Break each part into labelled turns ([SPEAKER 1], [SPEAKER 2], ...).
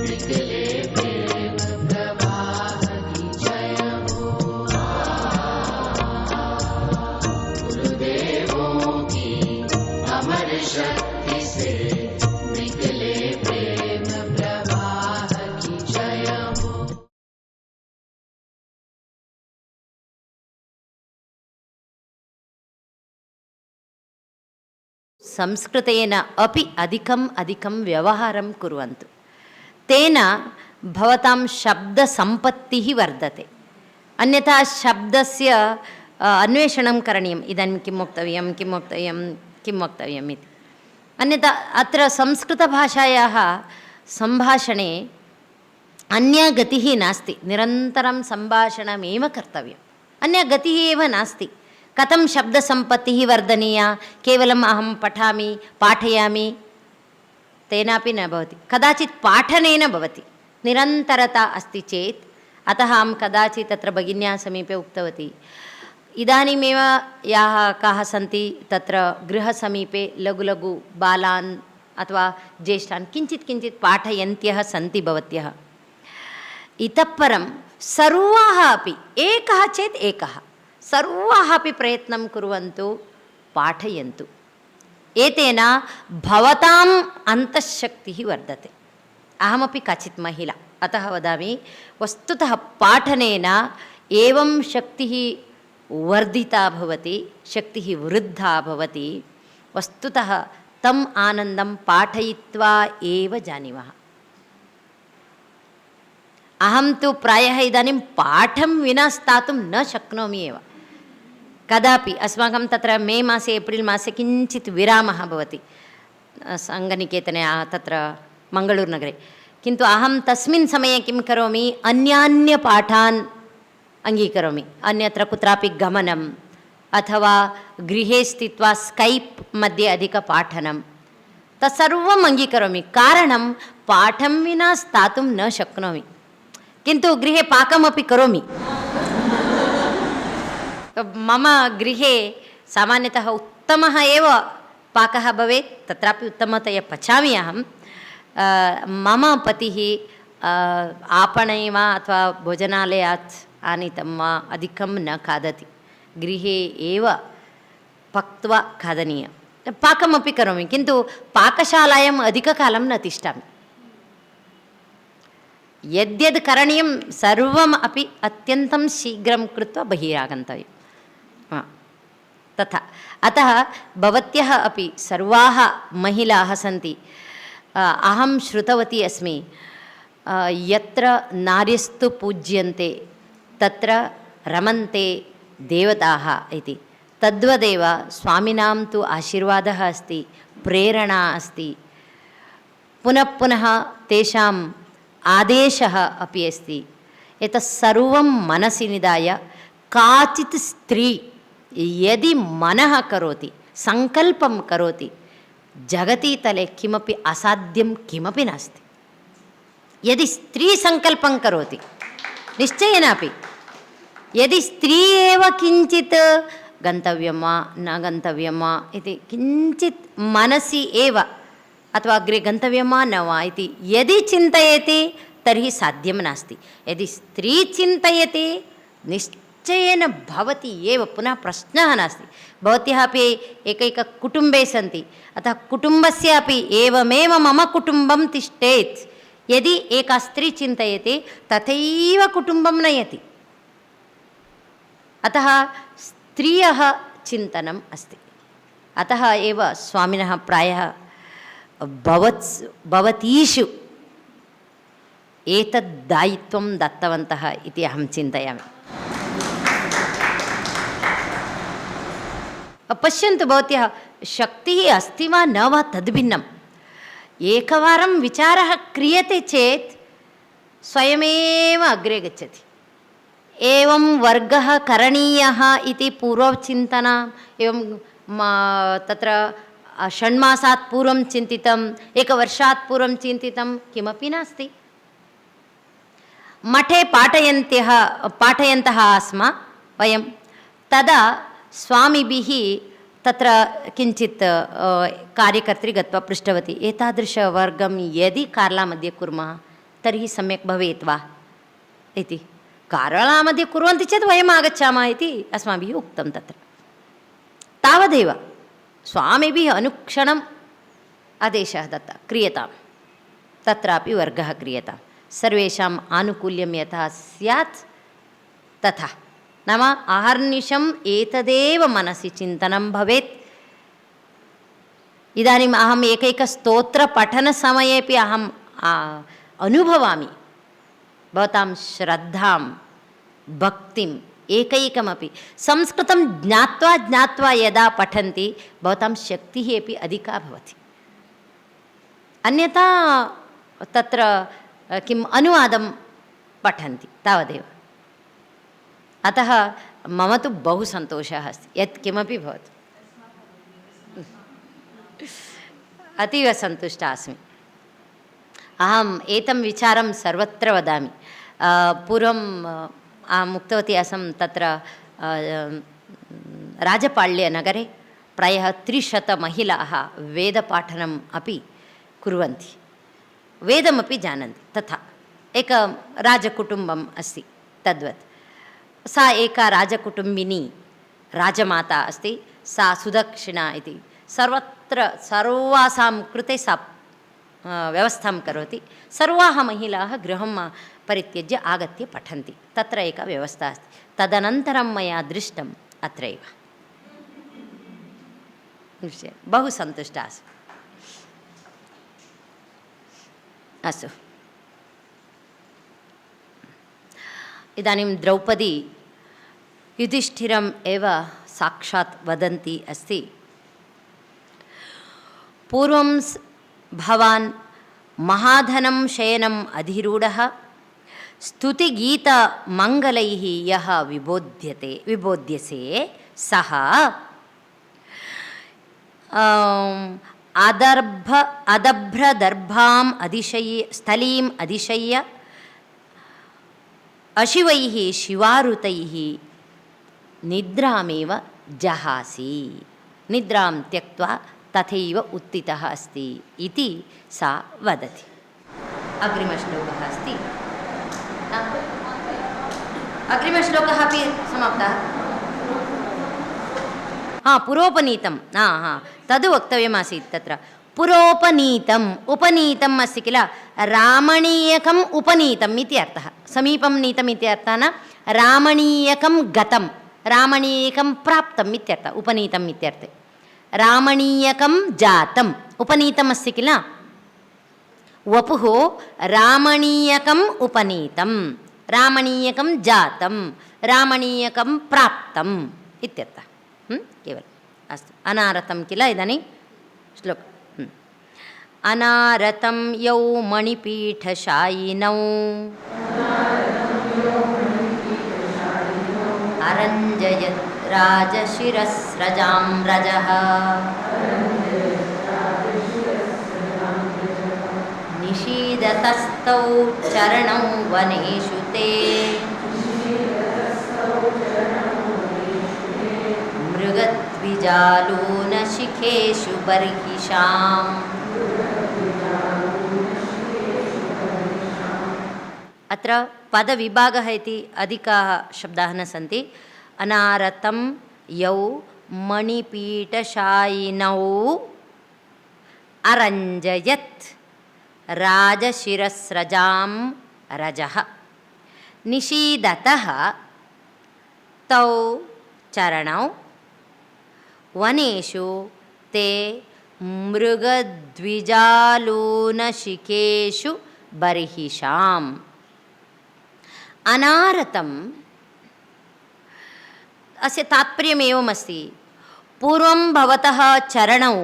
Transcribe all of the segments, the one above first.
[SPEAKER 1] निकले प्रेम प्रवाह की जय हो। गुरुदेवों की अमर शक्ति से निकले प्रेम प्रवाह की जय हो।
[SPEAKER 2] संस्कृतेन अपि अधिकं व्यवहारं कुर्वन्तु। तेन भवतां शब्दसम्पत्तिः वर्धते। अन्यथा शब्दस्य अन्वेषणं करणीयम्, इदानीं किं वक्तव्यं किं वक्तव्यम् इति। अन्यथा अत्र संस्कृतभाषायाः सम्भाषणे अन्या गतिः नास्ति, निरन्तरं सम्भाषणमेव कर्तव्यम्, अन्या गतिः एव नास्ति। कथं शब्दसम्पत्तिः वर्धनीया? केवलम् अहं पठामि पाठयामि तेनापि न भवति, कदाचित् पाठनेन भवति, निरन्तरता अस्ति चेत्। अतः अहं कदाचित् तत्र भगिन्याः समीपे उक्तवती, इदानीमेव याः काः सन्ति तत्र गृहसमीपे लघु लघु बालान् अथवा ज्येष्ठान् किञ्चित् पाठयन्त्यः सन्ति भवत्यः। इतः परं सर्वाः अपि एकः चेत् एकः, सर्वाः अपि प्रयत्नं कुर्वन्तु, पाठयन्तु। एतेन भवताम् अन्तःशक्तिः वर्धते। अहमपि काचित् महिला, अतः वदामि, वस्तुतः पाठनेन एवं शक्तिः वर्धिता भवति, शक्तिः वृद्धा भवति। वस्तुतः तम् आनन्दं पाठयित्वा एव जानीमः। अहं तु प्रायः इदानीं पाठं विना स्थातुं न शक्नोमि एव कदापि। अस्माकं तत्र मे मासे एप्रिल् मासे किञ्चित् विरामः भवति सङ्गनिकेतने, तत्र मङ्गळूरुनगरे। किन्तु अहं तस्मिन् समये किं करोमि, अन्यान्यपाठान् अङ्गीकरोमि। अन्यत्र कुत्रापि गमनम् अथवा गृहे स्थित्वा स्कैप् मध्ये अधिकपाठनं तत्सर्वम् अङ्गीकरोमि। कारणं पाठं विना स्थातुं न शक्नोमि, किन्तु गृहे पाकमपि करोमि। मम गृहे सामान्यतः उत्तमः एव पाकः भवेत्, तत्रापि उत्तमतया पचामि अहं। मम पतिः आपणे वा अथवा भोजनालयात् आनीतं वा अधिकं न खादति, गृहे एव पक्त्वा खादनीयं। पाकमपि करोमि, किन्तु पाकशालायाम् अधिककालं न तिष्ठामि। यद्यद् करणीयं सर्वम् अपि अत्यन्तं शीघ्रं कृत्वा बहिरागन्तव्यं, तथा। अतः भवत्यः अपि सर्वाः महिलाः सन्ति। अहं श्रुतवती अस्मि, यत्र नार्यस्तु पूज्यन्ते तत्र रमन्ते देवताः इति। तद्वदेव स्वामिनां तु आशीर्वादः अस्ति, प्रेरणा अस्ति, पुनः पुनः तेषाम् आदेशः अपि अस्ति। एतत् सर्वं मनसि निधाय काचित् स्त्री यदि मनः करोति, सङ्कल्पं करोति, जगति तले किमपि असाध्यं किमपि नास्ति। यदि स्त्री सङ्कल्पं करोति, निश्चयेन अपि, यदि स्त्री एव किञ्चित् गन्तव्यं वा न गन्तव्यं वा इति किञ्चित् मनसि एव, अथवा अग्रे गन्तव्यं वा न वा इति यदि चिन्तयति तर्हि साध्यं नास्ति। यदि स्त्री चिन्तयति निश्चयेन भवति एव, पुनः प्रश्नः नास्ति। भवत्यः अपि एकैककुटुम्बे सन्ति, अतः कुटुम्बस्य अपि एवमेव मम कुटुम्बं तिष्ठेत् यदि एका स्त्री चिन्तयति तथैव कुटुम्बं नयति। अतः स्त्रियः चिन्तनम् अस्ति। अतः एव स्वामिनः प्रायः भवतीषु एतद् दायित्वं दत्तवन्तः इति अहं चिन्तयामि। पश्यन्तु, भवत्यः शक्तिः अस्ति वा न वा तद्भिन्नम्। एकवारं विचारः क्रियते चेत् स्वयमेव अग्रे गच्छति। एवं वर्गः करणीयः इति पूर्वचिन्तना, एवं तत्र षण्मासात् पूर्वं चिन्तितं, एकवर्षात् पूर्वं चिन्तितं किमपि नास्ति। मठे पाठयन्तः आस्म वयं, तदा स्वामिभिः तत्र किञ्चित् कार्यकर्त्री गत्वा पृष्टवती, एतादृशवर्गं यदि कार्ला मध्ये कुर्मः तर्हि सम्यक् भवेत् वा इति। कार्यालयमध्ये कुर्वन्ति चेत् वयम् आगच्छामः इति अस्माभिः उक्तं तत्र। तावदेव स्वामिभिः अनुक्षणम् आदेशः दत्तः क्रियतां, तत्रापि वर्गः क्रियतां, सर्वेषाम् आनुकूल्यं यथा स्यात् तथा। नाम अहर्निशम् एतदेव मनसि चिन्तनं भवेत्। इदानीम् अहम् एकैकस्तोत्रपठनसमयेपि अहम् अनुभवामि भवतां श्रद्धां, भक्तिम्, एकैकमपि। संस्कृतं ज्ञात्वा ज्ञात्वा यदा पठन्ति भवतां शक्तिः अपि अधिका भवति। अन्यथा तत्र किम् अनुवादं पठन्ति तावदेव। अतः मम तु बहु सन्तोषः अस्ति, यत् किमपि भवतु अतीव सन्तुष्टा अस्मि। अहम् एतं विचारं सर्वत्र वदामि। पूर्वम् अहम् उक्तवती आसं तत्र राजपाಳ್यनगरे प्रायः 300 महिलाः वेदपाठनम् अपि कुर्वन्ति, वेदमपि जानन्ति। तथा एक राजकुटुम्बम् अस्ति तद्वत्। सा एका राजकुटुम्बिनी राजमाता अस्ति, सा सुदक्षिणा इति सर्वत्र सर्वासां कृते सा व्यवस्थां करोति। सर्वाः महिलाः गृहं परित्यज्य आगत्य पठन्ति, तत्र एका व्यवस्था अस्ति। तदनन्तरं मया दृष्टम् अत्रैव। बहु सन्तुष्टा अस्मि। अस्तु, इदानीं द्रौपदी युधिष्ठिरम् एव साक्षात् वदन्ती अस्ति, पूर्वं भवान् महाधनं शयनम् अधिरूढः स्तुतिगीतमङ्गलैः यः विबोध्यसे सः अदभ्रदर्भाम् स्थलीम् अधिशय्य अशिवैः शिवारुतैः निद्रामेव जहासि। निद्रां त्यक्त्वा तथैव उत्थितः अस्ति इति सा वदति। अग्रिमश्लोकः अस्ति, अग्रिमश्लोकः अपि समाप्तः। पुरोपनीतं, तद् वक्तव्यमासीत् तत्र। पुरोपनीतम्, उपनीतम् अस्ति किल, रामणीयकम् उपनीतम् इति अर्थः। समीपं नीतम् इति अर्थः न, रामणीयकं गतं, रामणीयकं प्राप्तम् इत्यर्थः उपनीतम् इत्यर्थे। रामणीयकं जातम्, उपनीतम् अस्ति किल, वपुः रामणीयकम् उपनीतं, रामणीयकं जातं, रामणीयकं प्राप्तम् इत्यर्थः। केवलम् अस्तु। अनारतं किल इदानीं श्लोक। अनारतं यौ मणिपीठशायिनौ अरञ्जयत् राजशिरस्रजां रजः निषीदतस्तौ चरणौ वनेषु ते मृगद्विजालूनशिखेषु बर्हिषाम्। अत्र पदविभागः इति अधिकाः शब्दाः न सन्ति। अनारतं यौ मणिपीठशायिनौ अरञ्जयत् राजशिरस्रजां रजः निषीदतः तौ चरणौ वनेषु ते मृगद्विजालूनशिखेषु बर्हिषाम्। अनारतम् अस्य तात्पर्यमेवमस्ति, पूर्वं भवतः चरणौ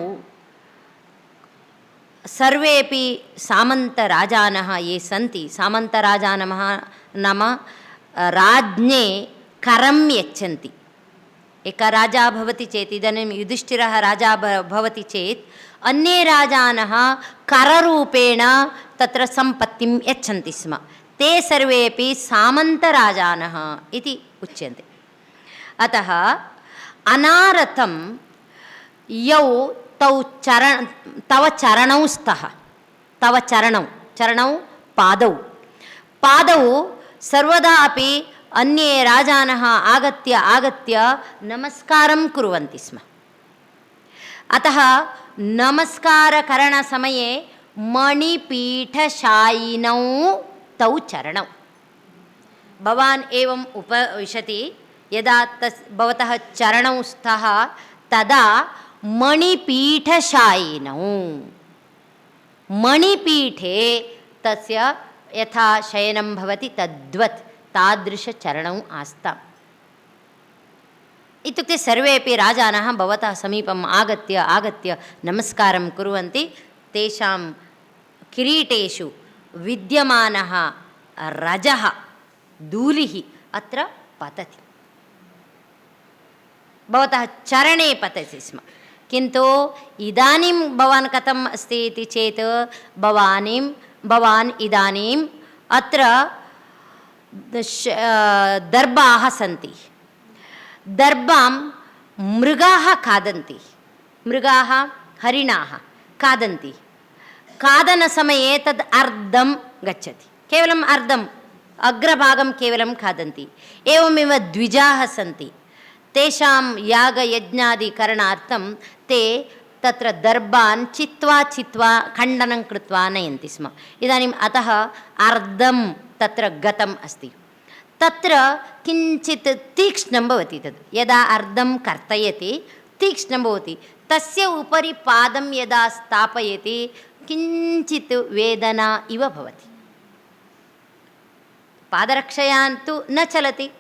[SPEAKER 2] सर्वेपि सामन्तराजानः ये सन्ति, सामन्तराजानः नाम राज्ञे करं यच्छन्ति। एकः राजा भवति चेत्, इदानीं युधिष्ठिरः राजा भवति चेत् अन्ये राजानः कररूपेण तत्र सम्पत्तिं यच्छन्ति स्म। ते सर्वेपि सामन्तराजानः इति उच्यन्ते। अतः अनारतं यौ तव चरणौ स्तः, तव चरणौ पादौ पादौ सर्वदा अपि अन्ये राजानः आगत्य आगत्य नमस्कारं कुर्वन्ति स्म। अतः नमस्कारकरणसमये मणिपीठशायिनौ तौ चरणौ। भवान् एवम् उपविशति, यदा भवतः चरणौ स्तः तदा मणिपीठशायिनौ, मणिपीठे तस्य यथा शयनं भवति तद्वत् तादृशचरणौ आस्ताम्। इत्युक्ते सर्वेपि राजानः भवतः समीपम् आगत्य आगत्य नमस्कारं कुर्वन्ति। तेषां किरीटेषु विद्यमानः रजः धूलिः अत्र पतति, भवतः चरणे पतति स्म। किन्तु इदानीं भवान् कथम् अस्ति इति चेत् भवान् इदानीम् अत्र दर्भाः सन्ति। दर्भां मृगाः खादन्ति, मृगाः हरिणाः खादन्ति। खादनसमये तद् अर्धं गच्छति, केवलम् अर्धम्, अग्रभागं केवलं खादन्ति। एवमेव द्विजाः सन्ति, तेषां यागयज्ञादिकरणार्थं ते तत्र दर्भान् चित्वा चित्वा खण्डनं कृत्वा नयन्ति स्म। इदानीम् अतः अर्धं तत्र गतम् अस्ति। तत्र किञ्चित् तीक्ष्णं भवति तद्, यदा अर्धं कर्तयति तीक्ष्णं भवति। तस्य उपरि पादं यदा स्थापयति किञ्चित् वेदना इव भवति। पादरक्षया तु न चलति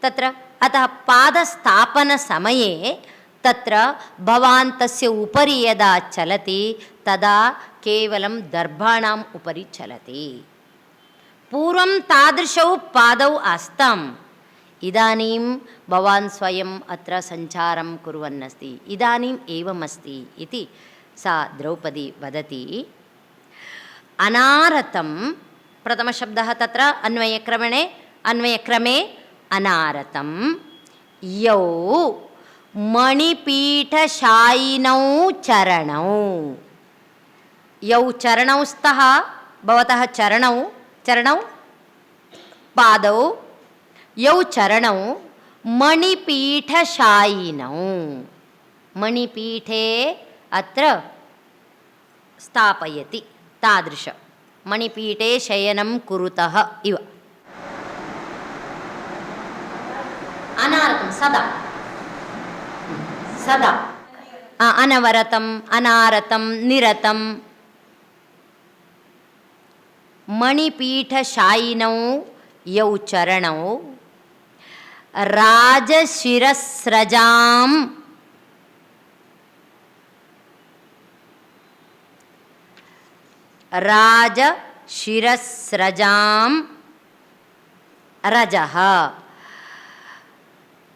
[SPEAKER 2] तत्र, अतः पादस्थापनसमये तत्र भवान् तस्य उपरि यदा चलति तदा केवलं दर्भाणाम् उपरि चलति। पूर्वं तादृशौ पादौ आस्ताम्, इदानीं भवान् स्वयम् अत्र सञ्चारं कुर्वन्नस्ति, इदानीम् एवमस्ति इति सा द्रौपदी वदति। अनारतं प्रथमशब्दः तत्र अन्वयक्रमे अनारतं यौ मणिपीठशायिनौ चरणौ। यौ चरणौ स्तः, भवतः चरणौ पादौ, यौ चरणौ मणिपीठशायिनौ, मणिपीठे अत्र स्थापयति, तादृश मणिपीठे शयनं कुरुतः इव। अनारतं सदा सदा, अनवरतम् अनारतं निरतं। मणिपीठशायिनौ यौ चरणौ राजशिरस्रजां रजः।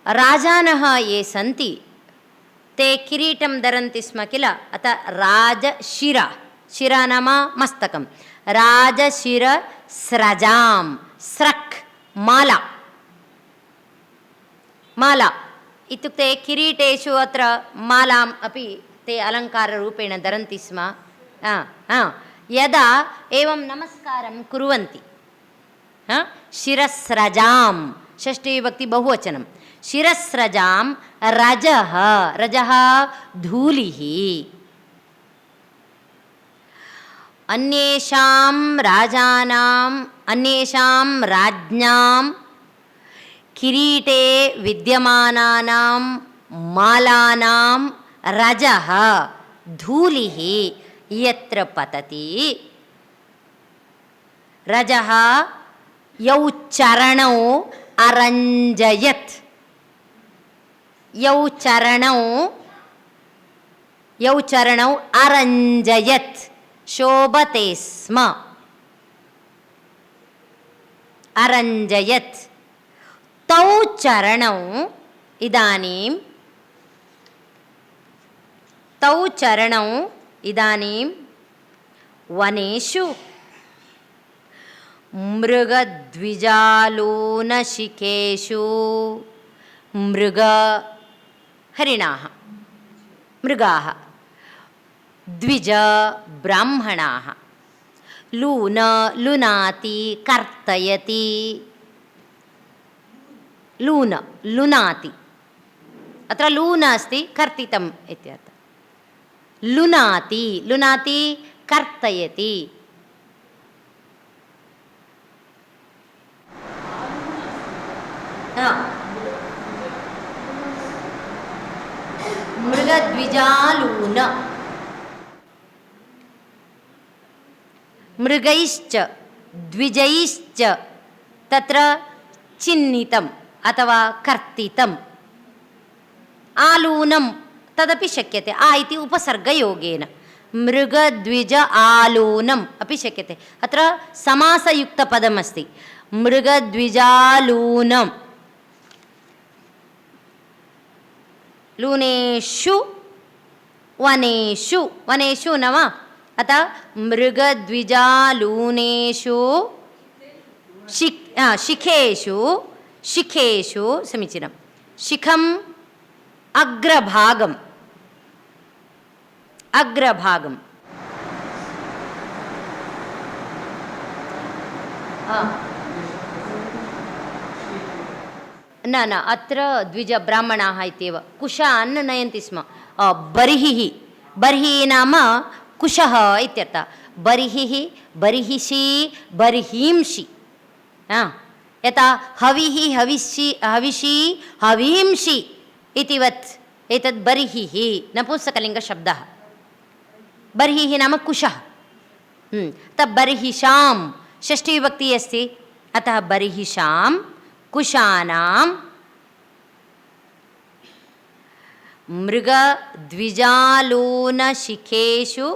[SPEAKER 2] राजानः ये सन्ति ते किरीटं धरन्ति स्म किल, अतः राजशिरा, शिरा नाम मस्तकं, राजशिरस्रजां, स्रक् माला, माला इत्युक्ते किरीटेषु अत्र मालाम् अपि ते अलङ्काररूपेण धरन्ति स्म। यदा एवं नमस्कारं कुर्वन्ति, शिरस्रजां, षष्ठीविभक्ति बहुवचनं, शिरस्रजां रजः, रजः धूलिः। अन्येषां राजानाम्, अन्येषां राज्ञां किरीटे विद्यमानानां मालानां रजः धूलिः यत्र पतति, रजः यौ चरणौ अरञ्जयत्, यौ चरणौ अरञ्जयत्, शोभते स्म, अरञ्जयत्। तौ चरणौ इदानीं, तौ चरणौ इदानीं वनेषु मृगद्विजालूनशिकेषु, हरिणाः मृगाः, द्विज ब्राह्मणाः, लून लुनाति कर्तयति लून लुनाति अत्र लून अस्ति कर्तितम् इत्यर्थः लुनाति लुनाति कर्तयति मृगद्विजालून मृगैश्च द्विजैश्च तत्र चिह्नितम् अथवा कर्तितम् आलूनं तदपि शक्यते आ इति उपसर्गयोगेन मृगद्विज आलूनम् अपि शक्यते अत्र समासयुक्तपदमस्ति मृगद्विजालूनं लूनेषु वनेषु वनेषु न वा अतः मृगद्विजालूनेषु शिखेषु शिखेषु समीचीनं शिखम् अग्रभागम् अग्रभागम् न न अत्र द्विज ब्राह्मणाः इत्येव कुशान् नयन्ति स्म बर्हिः बर्हिः नाम कुशः इत्यर्थः बर्हिः बर्हिषि बर्हींषि यथा हविः हविषि हविषि हवींषि इतिवत् एतद् बर्हिः नपुंसकलिङ्गशब्दः बर्हिः नाम कुशः तत् बर्हिषां षष्ठीविभक्तिः अस्ति अतः बर्हिषां कुशानां मृगद्विजालूनशिखेषु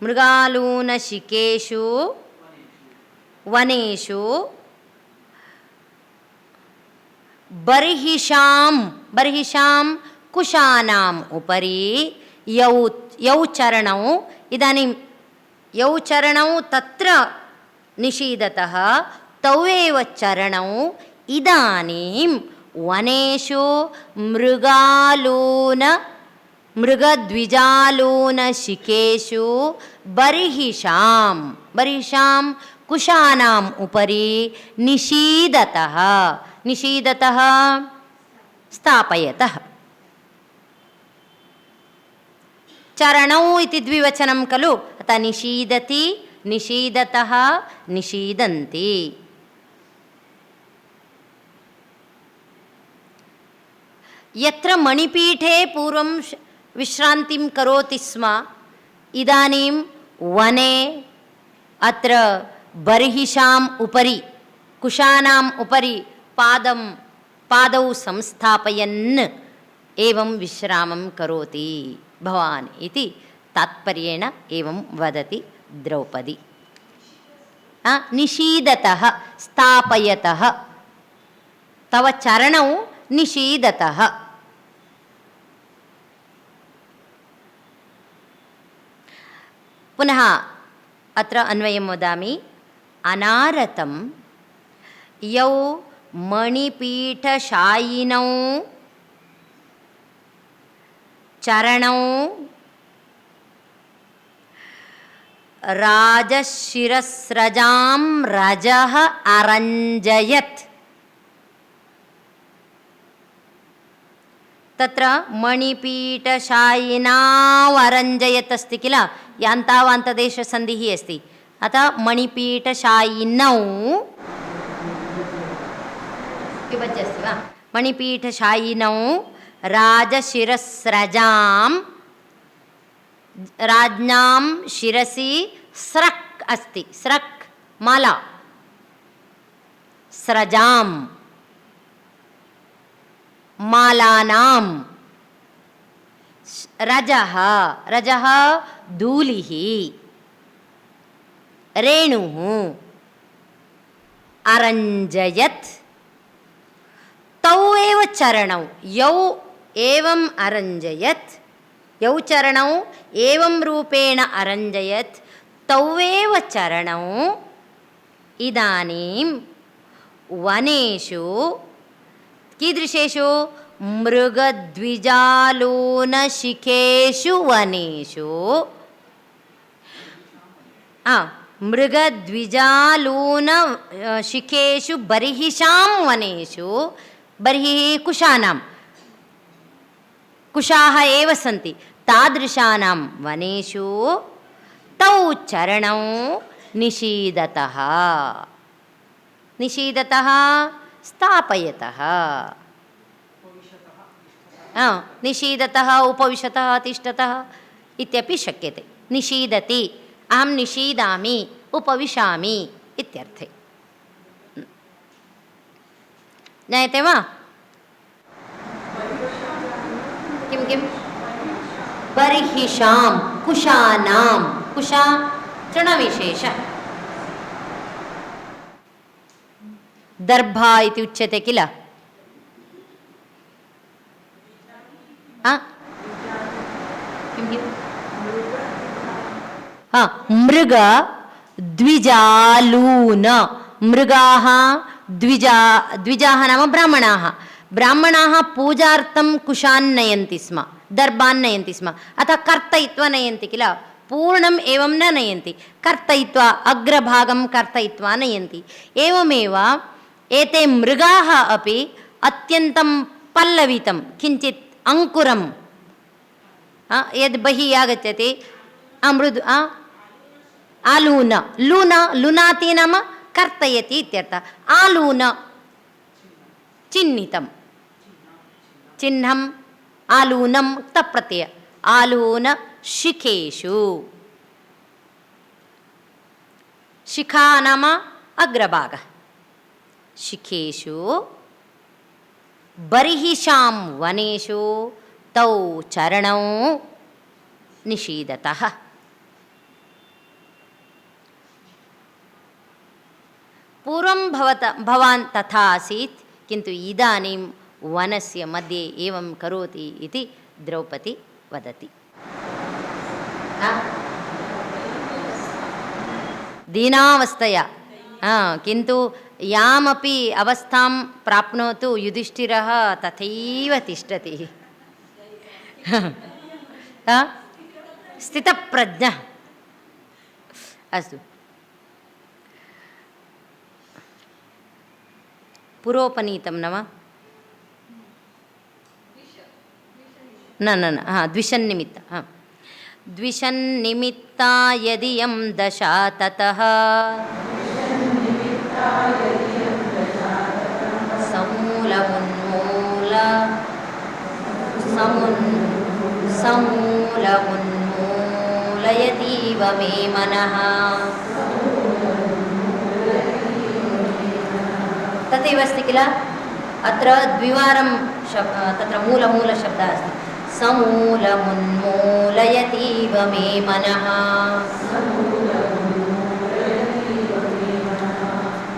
[SPEAKER 2] मृगालूनशिखेषु वनेषु बर्हिषां बर्हिषां कुशानाम् उपरि यौ चरणौ इदानीं यौ चरणौ तत्र निषीदतः तौ एव चरणौ इदानीं वनेषु मृगद्विजालूनशिखेषु बर्हिषां बर्हिषां कुशानाम् उपरि निषीदतः निषीदतः स्थापयतः चरणौ इति द्विवचनं खलु अतः निषीदति निषीदतः निषीदन्ति यत्र मणिपीठे पूर्वं विश्रान्तिं करोति स्म इदानीं वने अत्र बर्हिषाम् उपरि कुशानाम् उपरि पादौ संस्थापयन् एवं विश्रामं करोति भवान् इति तात्पर्येण एवं वदति द्रौपदी निषीदतः स्थापयतः तव चरणौ निषीदतः पुनः अत्र अन्वयं वदामि अनारतं यौ मणिपीठशायिनौ चरणौ राजशिरस्रजां रजः अरञ्जयत् तत्र मणिपीठशायिनाव अरञ्जयत् अस्ति किल यान्तावान्तदेशसन्धिः अस्ति अतः मणिपीठशायिनौ विभज्य अस्ति वा मणिपीठशायिनौ राजशिरस्रजां राज्ञां शिरसि स्रक् अस्ति स्रक् माला स्रजां मालानां रजः रजः धूलिः रेणुः अरञ्जयत् तौ एव चरणौ यौ एवम् अरञ्जयत् यौ चरणौ एवं रूपेण अरञ्जयत् तौ एव चरणौ इदानीं वनेषु कीदृशेषु मृगद्विजालूनशिखेषु वनेषु मृगद्विजालून शिखेषु बर्हिषां वनेषु, बर्हिः कुशानां, कुशाः एव सन्ति, तादृशानां वनेषु तौ चरणौ निषीदतः, निषीदतः स्थापयतः, निषीदतः उपविशतः तिष्ठतः इत्यपि शक्यते। निषीदति, अहं निषीदामि, उपविशामि इत्यर्थे। ज्ञायते वा? किं किं? बर्हिषां कुशानां, कुशा तृणविशेष, दर्भा इति उच्यते किल। किं किं? मृग द्विजालून, मृगाः द्विजाः नाम ब्राह्मणाः, ब्राह्मणाः पूजार्थं कुशान् नयन्ति स्म, दर्भान् नयन्ति स्म, अतः कर्तयित्वा नयन्ति किल, पूर्णम् एवं न नयन्ति, कर्तयित्वा अग्रभागं कर्तयित्वा नयन्ति। एवमेव एते मृगाः अपि अत्यन्तं पल्लवितं किञ्चित् अङ्कुरं यद् बहिः आगच्छति मृदु आलून, लून, लुनाति नाम कर्तयति इत्यर्थः। आलून चिह्नितं, चिह्नम् आलूनं तप्रत्यय, आलून शिखेषु, शिखा नाम अग्रभागः, शिखेषु बर्हिषां वनेषु तौ चरणौ निषीदतः। पूर्वं भवान् तथा आसीत्, किन्तु इदानीं वनस्य मध्ये एवं करोति इति द्रौपदी वदति। दीनावस्थया, किन्तु यामपि अवस्थां प्राप्नोतु युधिष्ठिरः तथैव तिष्ठति, स्थितप्रज्ञः। अस्तु, पुरोपनीतं न वा? न न न, द्विषन्निमित्त, द्विषन्निमित्ता यदियं दशा ततः समूलमुन्मूलयतीव मे मनः। तथैव अस्ति किल, अत्र द्विवारं तत्र मूलशब्दः अस्ति, समूलमुन्मूलयतीव मे मनः।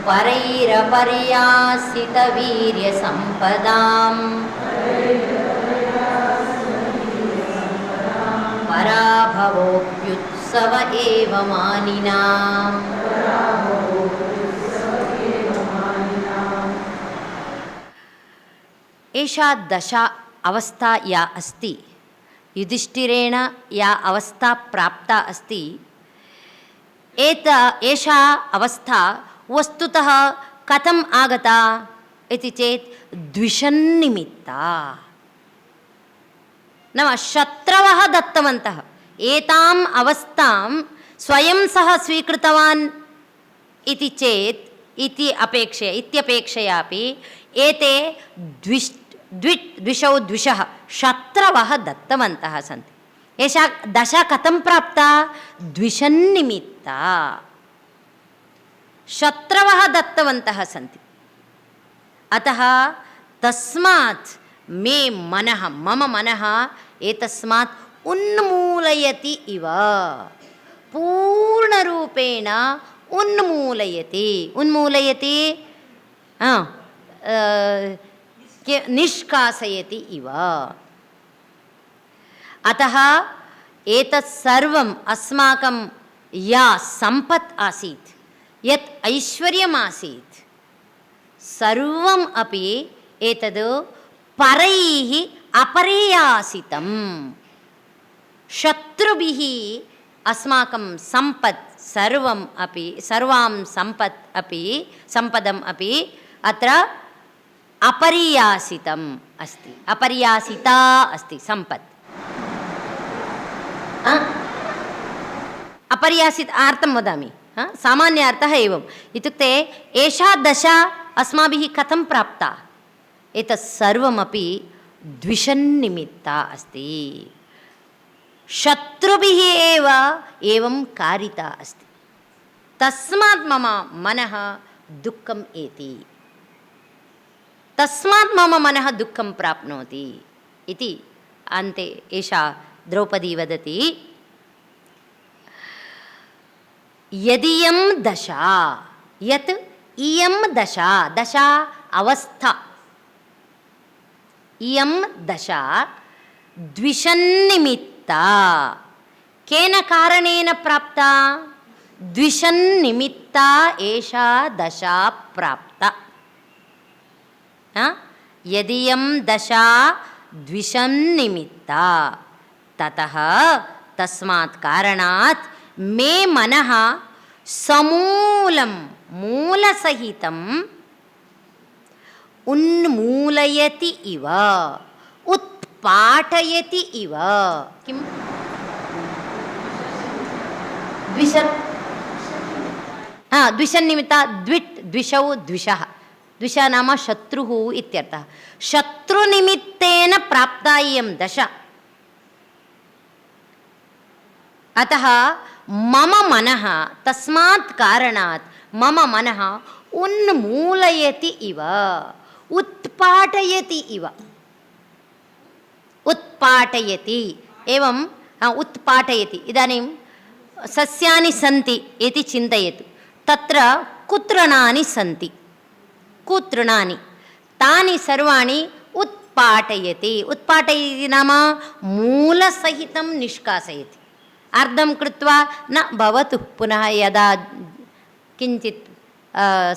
[SPEAKER 2] परैरपर्यासितवीर्यसम्पदाम् पराभवोऽप्युत्सव एव मानिनाम्। एषा दशा अवस्था या अस्ति, युधिष्ठिरेण या अवस्था प्राप्ता अस्ति, एषा अवस्था वस्तुतः कथम् आगता इति चेत् द्विषन्निमित्ता, नाम शत्रवः दत्तवन्तः। एताम् अवस्थां स्वयं सः स्वीकृतवान् इति चेत् इत्यपेक्षयापि एते द्विषः शत्रवः दत्तवन्तः सन्ति। एषा दशा कथं प्राप्ता? द्विषन्निमित्ता, शत्रवः दत्तवन्तः सन्ति। अतः तस्मात् मे मनः, मम मनः एतस्मात् उन्मूलयति इव, पूर्णरूपेण उन्मूलयति, उन्मूलयति निष्कासयति इव। अतः एतत् सर्वम् अस्माकं या सम्पत् आसीत्, यत् ऐश्वर्यमासीत्, सर्वम् अपि एतद् परैः अपर्यासितं, शत्रुभिः अस्माकं सम्पत् सर्वम् अपि सर्वां सम्पदम् अपि अत्र अपर्यासितम् अस्ति, अपर्यासिता अस्ति सम्पत्। अपर्यासित अर्थं वदामि, सामान्य अर्थः एवम् इत्युक्ते एषा दशा अस्माभिः कथं प्राप्ता, एतत् सर्वमपि द्विषन्निमित्ता अस्ति, शत्रुभिः एव एवं कारिता अस्ति, तस्मात् मम मनः दुःखम् एति, तस्मात् मम मनः दुःखं प्राप्नोति इति अन्ते एषा द्रौपदी वदति। यदियं दशा, यत् इयं दशा, दशा अवस्था, इयं दशा द्विषन्निमित्ता, केन कारणेन प्राप्ता, द्विषन्निमित्ता एषा दशा प्राप्ता। यदियं दशा द्विषन्निमित्ता, ततः तस्मात् कारणात् मे मनः समूलं मूलसहितम् उन्मूलयति इव, उत्पाटयति इव, किं द्विषन्निमित्ता, द्विषौ द्विषः, द्विष नाम शत्रुः इत्यर्थः, शत्रुनिमित्तेन प्राप्ता इयं दशा। अतः मम मनः तस्मात् कारणात् मम मनः उन्मूलयति इव, उत्पाटयति इव, उत्पाटयति एवं उत्पाटयति। इदानीं सस्यानि सन्ति इति चिन्तयतु, तत्र कुतृणानि सन्ति, कुतृणानि तानि सर्वाणि उत्पाटयति, उत्पाटयति नाम मूलसहितं निष्कासयति, अर्धं कृत्वा न भवतु, पुनः यदा किञ्चित्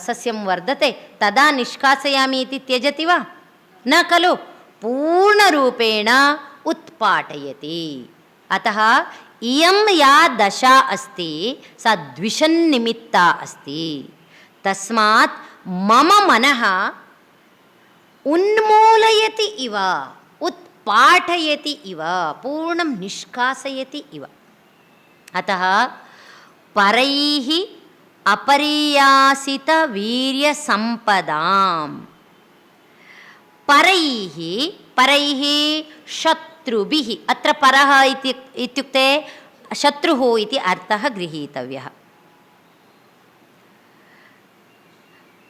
[SPEAKER 2] सस्यं वर्धते तदा निष्कासयामि इति त्यजति वा, न खलु, पूर्णरूपेण उत्पाटयति। अतः इयं या दशा अस्ति सा द्विषन्निमित्ता अस्ति, तस्मात् मम मनः उन्मूलयति इव, उत्पाटयति इव, पूर्णं निष्कासयति इव। अतः परैः अपरियासितवीर्यसम्पदाम्, परैः, परैः शत्रुभिः, अत्र परः इत्युक्ते शत्रुः इति अर्थः गृहीतव्यः।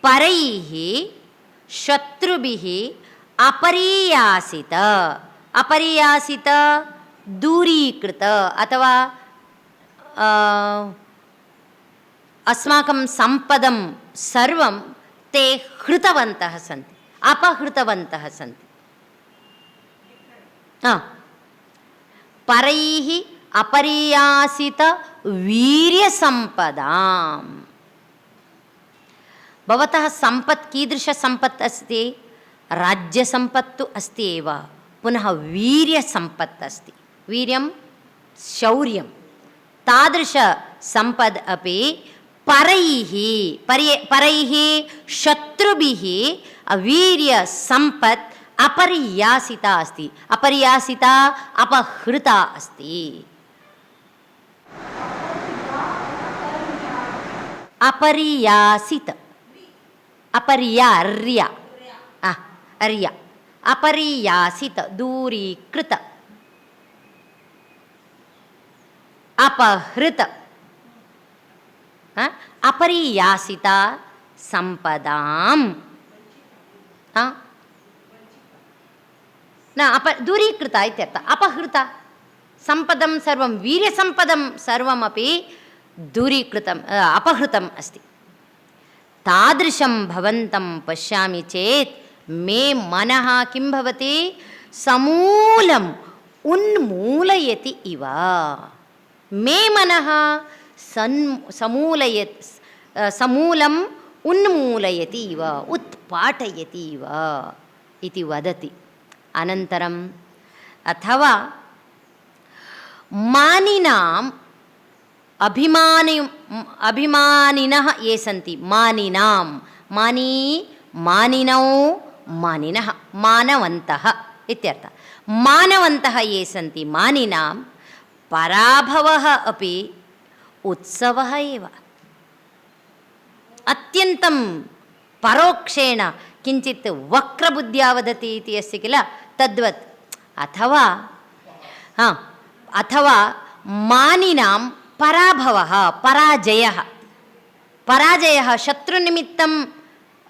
[SPEAKER 2] परैः शत्रुभिः अपरियासित, अपरियासित दूरीकृत अथवा अस्माकं सम्पदं सर्वं ते हृतवन्तः सन्ति, अपहृतवन्तः सन्ति। परैः अपरियासित वीर्यसम्पदाम्, भवतः सम्पत् कीदृशसम्पत् अस्ति, राज्यसम्पत्तु अस्ति एव, पुनः वीर्यसम्पत् अस्ति, वीर्यं शौर्यं, तादृशसम्पद् अपि परैः, परैः शत्रुभिः वीर्यसम्पत् अपरियासिता अस्ति, अपरियासिता अपहृता अस्ति। अपरियासित, अपरियार्य, अर्य, अपरियासित दूरीकृत, अपहृत, अपरियासिता सम्पदाम्, न दूरीकृता इत्यर्थः, अपहृता सम्पदं सर्वं, वीर्यसम्पदं सर्वमपि दूरीकृतम् अपहृतम् अस्ति। तादृशं भवन्तं पश्यामि चेत् मे मनः किं भवति, समूलम् उन्मूलयति इव, मे मनः समूलम् उन्मूलयति इव, उत्पाटयति इव इति वदति। अनन्तरम् अथवा मानिनां अभिमानिनः ये सन्ति मानिनां मानिनौ मानिनः मानवन्तः इत्यर्थः मानवन्तः ये सन्ति मानिनां पराभवः अपि उत्सवः एव अत्यन्तं परोक्षेण किञ्चित् वक्रबुद्ध्या वदति इति अस्ति किल तद्वत् अथवा मानिनां पराभवः पराजयः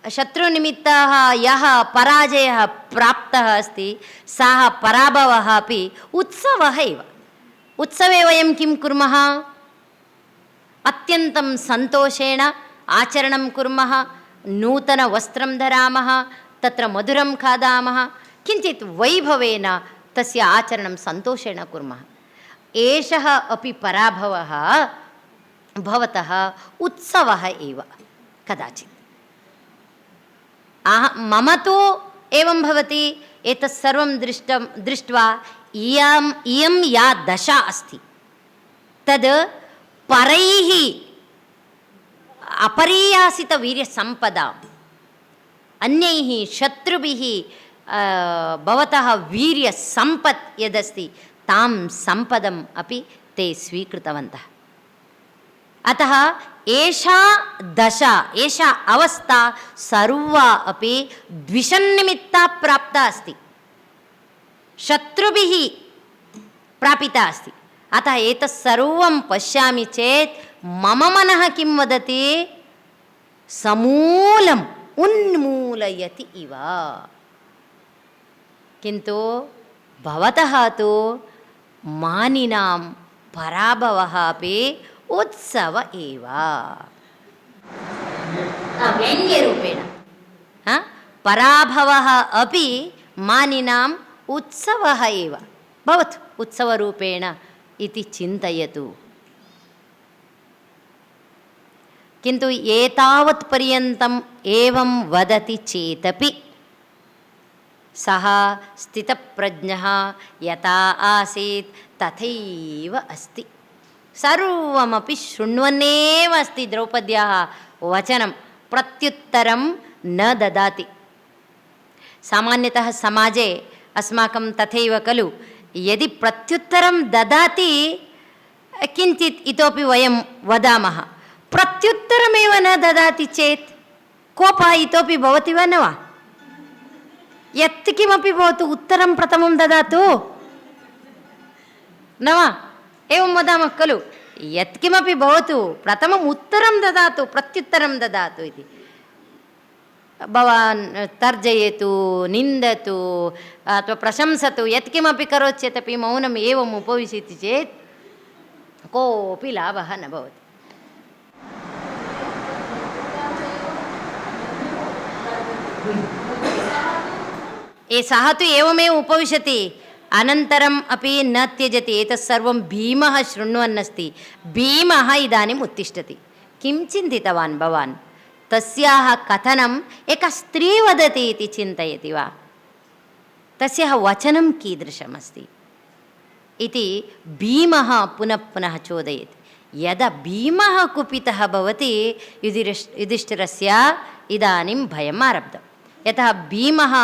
[SPEAKER 2] शत्रुनिमित्तः यः पराजयः प्राप्तः अस्ति सः पराभवः अपि उत्सवः एव उत्सवे वयं किं कुर्मः अत्यन्तं सन्तोषेण आचरणं कुर्मः नूतनवस्त्रं धरामः तत्र मधुरं खादामः किञ्चित् वैभवेन तस्य आचरणं सन्तोषेण कुर्मः एषः अपि पराभवः भवतः उत्सवः एव कदाचित् मम तु एवं भवति एतत् सर्वं दृष्ट्वा इयं या दशा अस्ति तद् परैः अपरीयासितवीर्यसम्पदाम् अन्यैः शत्रुभिः भवतः वीर्यसम्पत् यदस्ति तां सम्पदम् अपि ते स्वीकृतवन्तः अतः एषा दशा एषा अवस्था सर्वा अपि द्विषन्निमित्ता प्राप्ता अस्ति शत्रुभिः प्रापिता अस्ति अतः एतत् सर्वं पश्यामि चेत् मम मनः किं वदति समूलम् उन्मूलयति इव किन्तु भवतः तु मानिनां पराभवः अपि उत्सव एव व्यङ्ग्यरूपेण पराभवः अपि मानिनाम् उत्सवः एव भवतु उत्सवरूपेण इति चिन्तयतु किन्तु एतावत् पर्यन्तम् एवं वदति चेदपि सः स्थितप्रज्ञः यथा आसीत् तथैव अस्ति सर्वमपि शृण्वन्नेव अस्ति द्रौपद्याः वचनं प्रत्युत्तरं न ददाति सामान्यतः समाजे अस्माकं तथैव खलु यदि प्रत्युत्तरं ददाति किञ्चित् इतोपि वयं वदामः प्रत्युत्तरमेव न ददाति चेत् कोपः इतोपि भवति वा न वा यत् किमपि भवतु उत्तरं प्रथमं ददातु न वा एवं वदामः खलु यत्किमपि भवतु प्रथमम् उत्तरं ददातु प्रत्युत्तरं ददातु इति भवान् तर्जयतु निन्दतु अथवा प्रशंसतु यत्किमपि करोति चेदपि मौनम् एवम् उपविशति चेत् कोऽपि लाभः न भवति सः तु एवमेव उपविशति अनन्तरम् अपि न त्यजति एतत् सर्वं भीमः शृण्वन्नस्ति भीमः इदानीम् उत्तिष्ठति किं चिन्तितवान् भवान् तस्याः कथनम् एका स्त्री वदति इति चिन्तयति वा तस्याः वचनं कीदृशमस्ति इति भीमः पुनः पुनः चोदयति यदा भीमः कुपितः भवति युधिष्ठिरस्य इदानीं भयम् आरब्धं यतः भीमः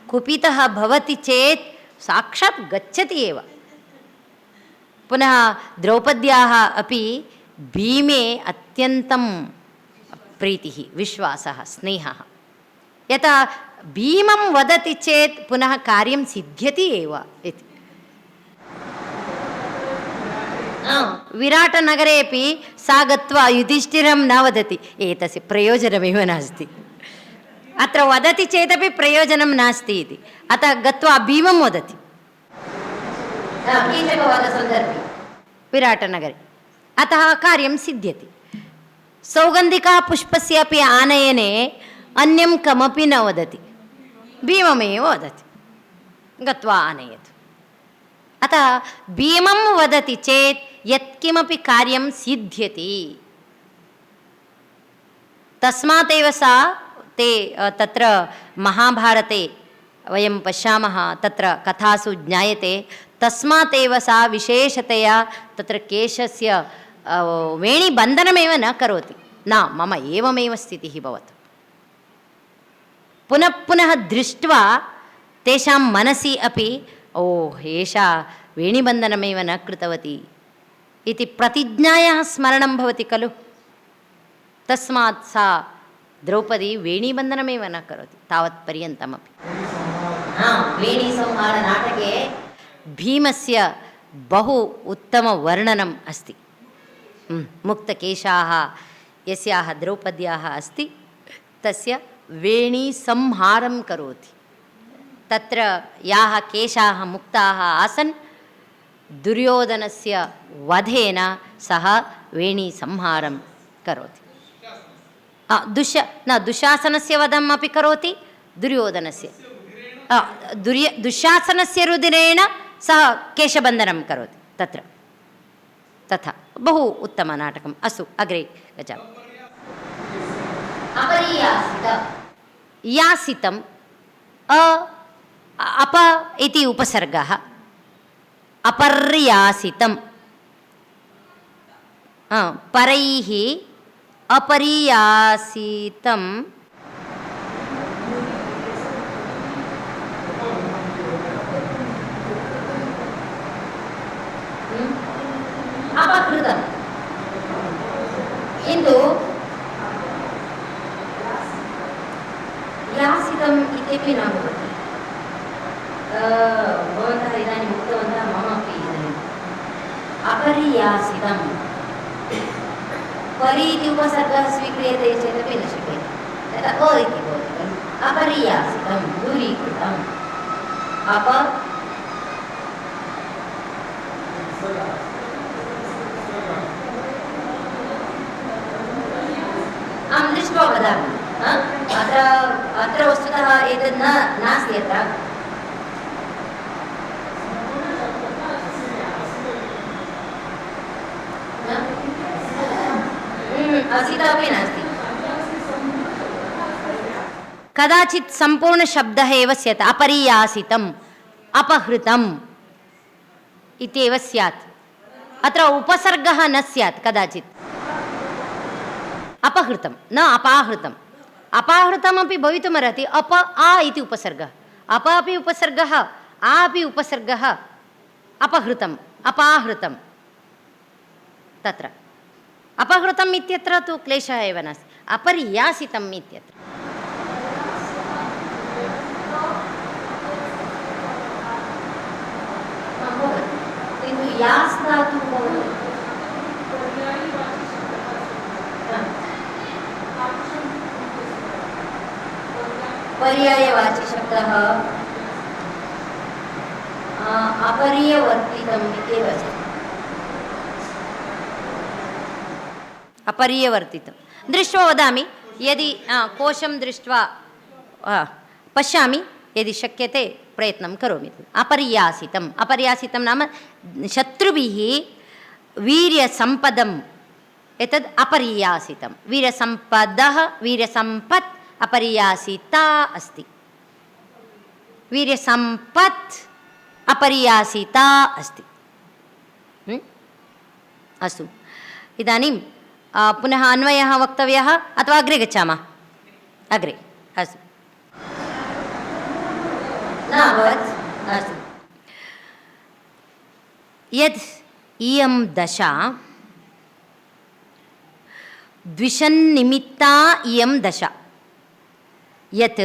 [SPEAKER 2] कुपितः भवति चेत् साक्षात् गच्छति एव पुनः द्रौपद्याः अपि भीमे अत्यन्तं प्रीतिः विश्वासः स्नेहः यथा भीमं वदति चेत् पुनः कार्यं सिद्ध्यति एव इति विराटनगरे अपि सा गत्वा युधिष्ठिरं न वदति एतस्य प्रयोजनमेव नास्ति अत्र वदति चेदपि प्रयोजनं नास्ति इति अतः गत्वा भीमं वदति कीचकवधसन्दर्भे विराटनगरे अतः कार्यं सिद्ध्यति सौगन्धिका पुष्पस्यापि आनयने अन्यं कमपि न वदति भीममेव वदति गत्वा आनयतु अतः भीमं वदति चेत् यत्किमपि कार्यं सिद्ध्यति तस्मादेव सा ते तत्र महाभारते वयं पश्यामः तत्र कथासु ज्ञायते तस्मात् एव सा विशेषतया तत्र केशस्य वेणीबन्धनमेव न करोति, न मम एवमेव स्थितिः भवतु। पुनः पुनः दृष्ट्वा तेषां मनसि अपि ओ एषा वेणीबन्धनमेव न कृतवती इति प्रतिज्ञायाः स्मरणं भवति खलु। तस्मात् सा द्रौपदी वेणीबन्धनमेव न करोति तावत्पर्यन्तमपि। वेणीसंहारनाटके भीमस्य बहु उत्तमवर्णनम् अस्ति। मुक्तकेशाः यस्याः द्रौपद्याः अस्ति तस्य वेणीसंहारं करोति। तत्र याः केशाः मुक्ताः आसन् दुर्योधनस्य वधेन सः वेणीसंहारं करोति। दुःशासनस्य वधम् अपि करोति, दुर्योधनस्य दुःशासनस्य रुधिरेण सः केशबन्धनं करोति तत्र। तथा बहु उत्तमनाटकम्। अस्तु अग्रे गच्छामः। यासितम् अप इति उपसर्गः, अपर्यासितं परैः अपरियासितं अपहृतं, किन्तु यासितम् इत्यपि न भवति। भवन्तः इदानीम् उक्तवन्तः, मम अपि इदानीम् अपरियासितं परि इति उपसर्गः स्वीक्रियते चेदपि न शक्यते, तथा अ इति भवति खलु। अपरियासितं दूरीकृतम्, अप अहं दृष्ट्वा वदामि। अत्र वस्तुतः एतद् नास्ति। अत्र असिता अपि नास्ति। कदाचित् सम्पूर्णशब्दः एव स्यात्, अपरियासितम् अपहृतम् इत्येव स्यात्। अत्र उपसर्गः न स्यात् कदाचित्। अपहृतं न अपाहृतम्। अपाहृतमपि भवितुमर्हति। अप आ इति उपसर्गः, अप अपि उपसर्गः, आ अपि उपसर्गः। अपहृतम् अपाहृतं, तत्र अपहृतम् इत्यत्र तु क्लेशः एव नास्ति। अपरियासितम् इत्यत्र किन्तु यास् धातुः भवति। पर्यायवाची शब्दः अपरियवर्तितम् इत्येव अस्ति। अपरियवर्तितं दृष्ट्वा वदामि। यदि कोशं दृष्ट्वा पश्यामि, यदि शक्यते प्रयत्नं करोमि। अपरियासितम्, अपरियासितं नाम शत्रुभिः वीर्यसम्पदम्, एतद् अपरियासितं। वीर्यसम्पदः, वीर्यसम्पत् अपरियासिता अस्ति। वीर्यसम्पत् अपरियासिता अस्ति। अस्तु, इदानीं पुनः अन्वयः वक्तव्यः अथवा अग्रे गच्छामः? अग्रे, अस्तु। न अभवत्, अस्तु। यद् इयं दशा द्विषन्निमित्ता, इयं दशा यत्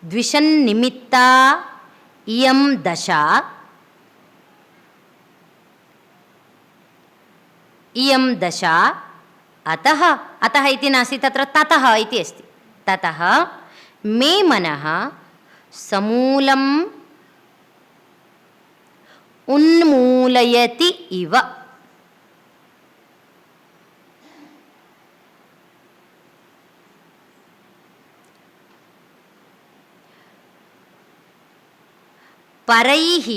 [SPEAKER 2] द्विषन्निमित्ता इयं दशा, इयं दशा अतः, अतः इति नास्ति तत्र, ततः इति अस्ति। ततः मे मनः समूलम् उन्मूलयति इव। परैः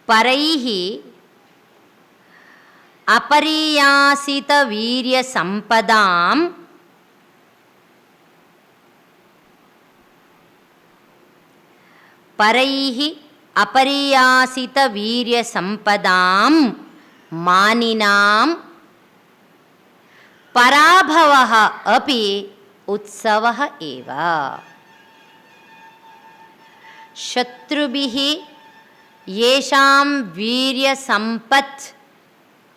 [SPEAKER 2] परैः अपरियासितवीर्यसम्पदां परैः अपरियासितवीर्यसम्पदां मानिनां पराभवः अपि उत्सवः एव। शत्रुभिः येषां वीर्यसम्पत्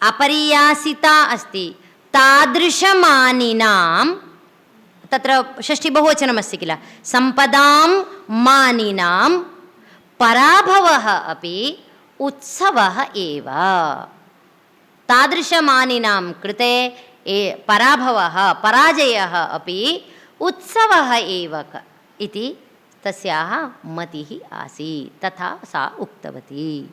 [SPEAKER 2] अपरियासिता अस्ति तादृशमानिनां, तत्र षष्ठीबहुवचनमस्ति किल, सम्पदां मानिनां पराभवः अपि उत्सवः एव। तादृशमानिनां कृते पराभवः पराजयः अपि उत्सवः एव इति तस्याः मतिः आसीत्, तथा सा उक्तवती।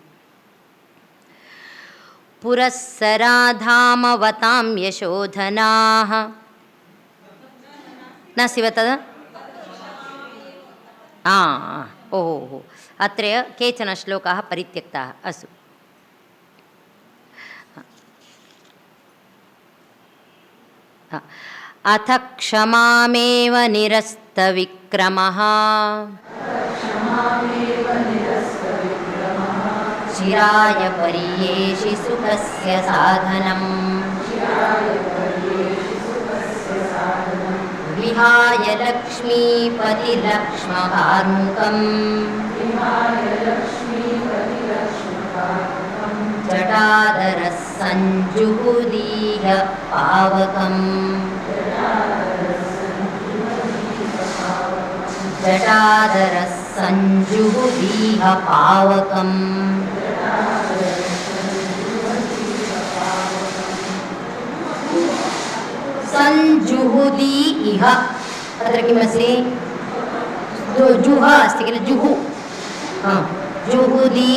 [SPEAKER 2] पुरस्सराधामवतां यशोधनाः नास्ति वा तद्? ओहो, अत्र केचन श्लोकाः परित्यक्ताः। अस्तु, अथ क्षमामेव निरस्तविक्रमः चिराय पर्येषि सुखस्य साधनम् विहाय लक्ष्मीपतिलक्ष्मकार्मुकम् जटाधरः सञ्जुहुदीह पावकम् जटाधरः सञ्जुहुदीह पावकम् सञ्जुहुदी इह, अत्र किमस्ति? जुह अस्ति किल, जुहु, जुहुदी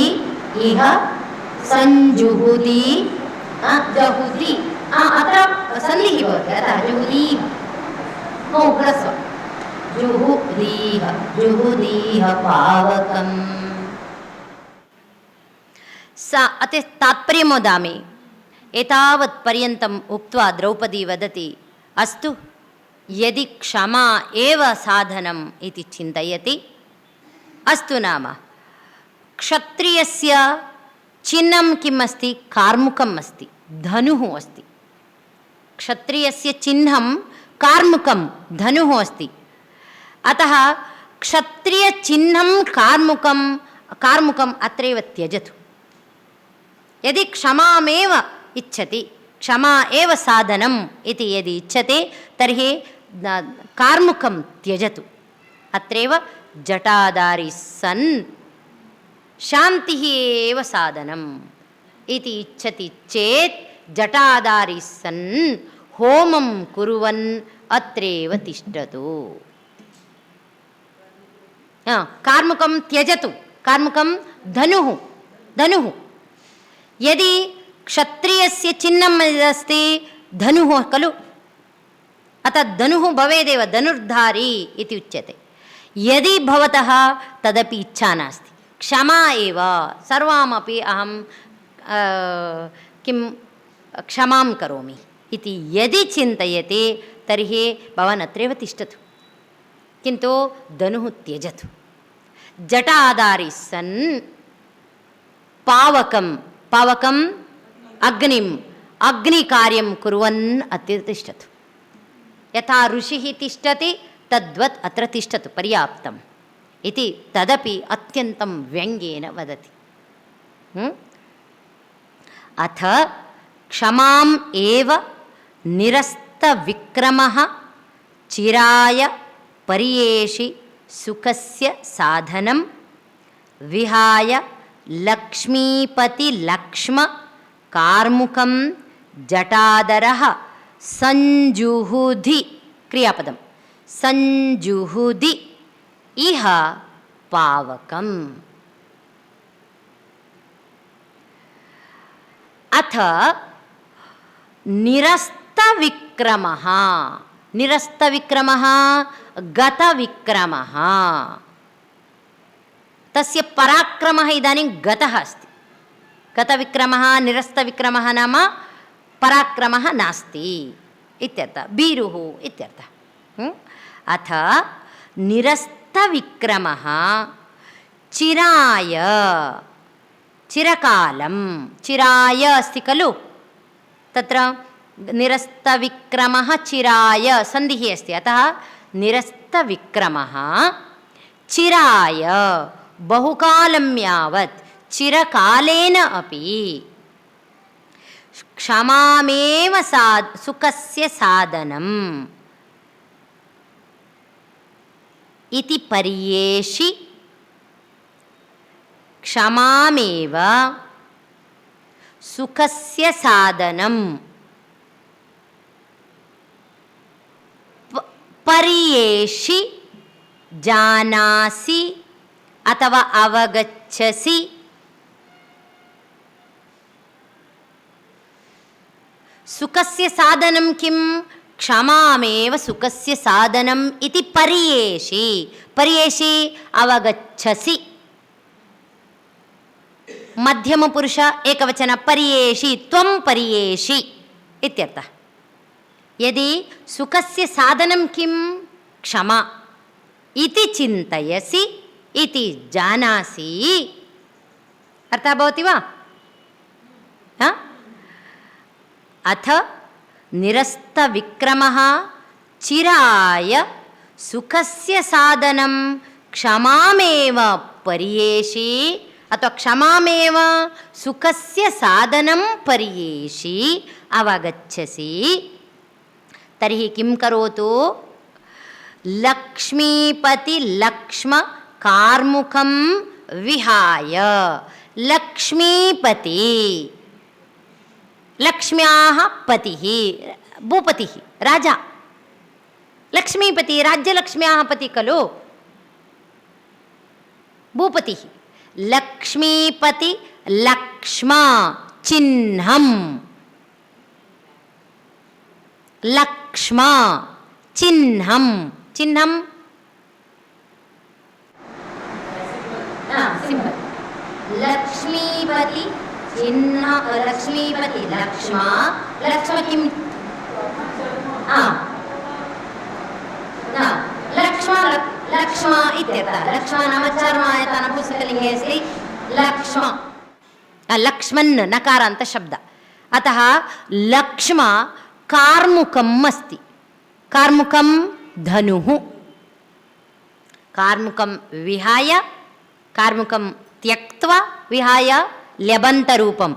[SPEAKER 2] इह सञ्जुहुदी जहुदी, अत्र सन्धिः भवति, अतः जुहुदी ह्रस्व जुहुदीह जुहुदीह पावकम्। सा अति तात्पर्यं वदामि। एतावत् पर्यन्तम् उक्त्वा द्रौपदी वदति, अस्तु यदि क्षमा एव साधनम् इति चिन्तयति, अस्तु नाम क्षत्रियस्य चिह्नं किम् अस्ति? कार्मुकम् अस्ति, धनुः अस्ति। क्षत्रियस्य चिह्नं कार्मुकं, धनुः अस्ति। अतः क्षत्रियचिह्नं कार्मुकम् अत्रैव त्यजतु। यदि क्षमामेव इच्छति, क्षमा एव साधनम् इति यदि इच्छति, तर्हि कार्मुकं त्यजतु। अत्रैव जटाधारी सन् शान्तिः एव साधनम् इति इच्छति चेत् जटाधारी सन् होमं कुर्वन् अत्रैव तिष्ठतु। कार्मुकं त्यजतु, कार्मुकं धनुः, धनुः। यदि क्षत्रियस्य चिह्नम् अस्ति धनुः खलु, अतः धनुः भवेदेव, धनुर्धारी इति उच्यते। यदि भवतः तदपि इच्छा नास्ति, क्षमा एव सर्वामपि अहं किं क्षमां करोमि इति यदि चिन्तयति, तर्हि भवान् अत्रैव तिष्ठतु, किन्तु धनुः त्यजतु। जटाधारी सन् पावकम् अग्निकार्यं कुर्वन् अत्र तिष्ठतु। यथा ऋषिः तिष्ठति तद्वत् अत्र तिष्ठतु, पर्याप्तम् इति तदपि अत्यन्तं व्यङ्ग्येन वदति। अथ क्षमाम् एव निरस्तविक्रमः चिराय पर्येषि सुखस्य साधनं विहाय लक्ष्मीपतिलक्ष्म कार्मुकं जटाधरः सञ्जुहुधि, क्रियापदं सञ्जुहुधि इह पावकम्। अथ निरस्तविक्रमः, निरस्तविक्रमः गतविक्रमः, तस्य पराक्रमः इदानीं गतः अस्ति। गतविक्रमः निरस्तविक्रमः नाम पराक्रमः नास्ति इत्यर्थः, बीरुः इत्यर्थः। अथ निरस्तविक्रमः चिराय चिरकालं चिराय अस्ति खलु तत्र निरस्तविक्रमः चिराय सन्धिः अस्ति अतः निरस्तविक्रमः चिराय बहुकालं यावत् चिरकालेन अपि क्षमामेव सुखस्य साधनम् इति पर्येषि क्षमामेव सुखस्य साधनम् पर्येषि जानासि अथवा अवगच्छसि सुखस्य साधनं किं क्षमामेव सुखस्य साधनम् इति पर्येषि पर्येषि अवगच्छसि मध्यमपुरुष एकवचन पर्येषि त्वं पर्येषि इत्यर्थः यदि सुखस्य साधनं किं क्षमा इति चिन्तयसि इति जानासि अर्थः भवति वा अथ निरस्तविक्रमः चिराय सुखस्य साधनं क्षमामेव पर्येषि अथवा क्षमामेव सुखस्य साधनं पर्येषि अवगच्छसि तर्हि किं करोतु लक्ष्मीपतिलक्ष्म कार्मुकं विहाय लक्ष्मीपति लक्ष्म्याः पतिः भूपतिः राजा लक्ष्मीपति राज्यलक्ष्म्याः पति खलु भूपतिः लक्ष्मीपति लक्ष्म चिह्नं लक्ष्म चिह्नं चिह्नं सिंबल लक्ष्मीपति चिह्न लक्ष्मीपति लक्ष्म लक्ष्म किं लक्ष्म लक्ष्म इत्यर्थः लक्ष्म नाम चर्मायतन पुस्तकलिङ्गे अस्ति लक्ष्म लक्ष्मन् नकारान्त शब्द अतः लक्ष्म कार्मुकम् अस्ति कार्मुकं धनुः कार्मुकं विहाय कार्मुकं त्यक्त्वा विहाय ल्यबन्तरूपं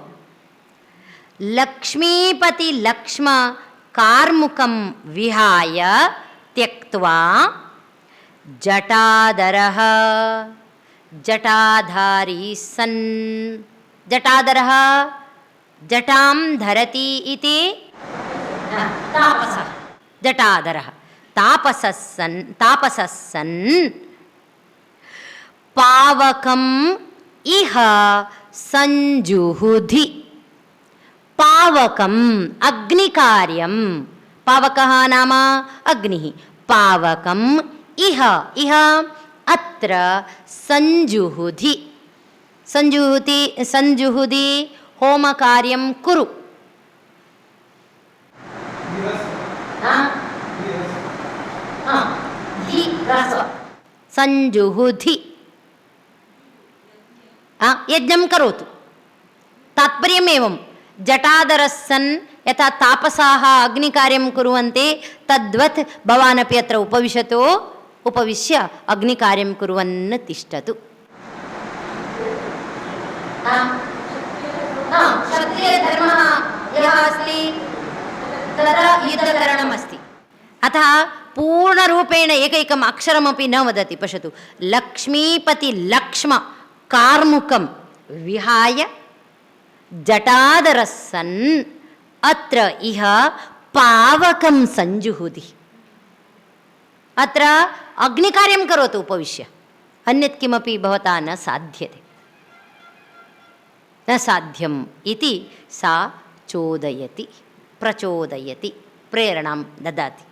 [SPEAKER 2] लक्ष्मीपति लक्ष्म कार्मुकं विहाय त्यक्त्वा जटाधरः जटाधारी सन् जटाधरः जटां धरति इति तापसः जटाधरः तापसः सन् पावकम् इह संजुहुधि पावकम् अग्निकार्यं पावकः नाम अग्निः पावकम् इह इह अत्र संजुहुधि संजुहुधि होमकार्यं कुरु संजुहुधि यज्ञं करोतु तात्पर्यम् एवं जटाधरस्सन् यथा तापसाः अग्निकार्यं कुर्वन्ति तद्वत् भवानपि अत्र उपविशतु उपविश्य अग्निकार्यं कुर्वन् तिष्ठतु क्षत्रियधर्मः यः अस्ति तत्र युद्धकरणम् अस्ति अतः पूर्णरूपेण एकैकम् अक्षरमपि न वदति पश्यतु लक्ष्मीपति लक्ष्म कार्मुकं विहाय जटाधरः सन् अत्र इह पावकं संजुहुधि अत्र अग्निकार्यं करोतु उपविश्य अन्यत् किमपि भवता न साध्यते न साध्यम् इति सा चोदयति प्रचोदयति प्रेरणां ददाति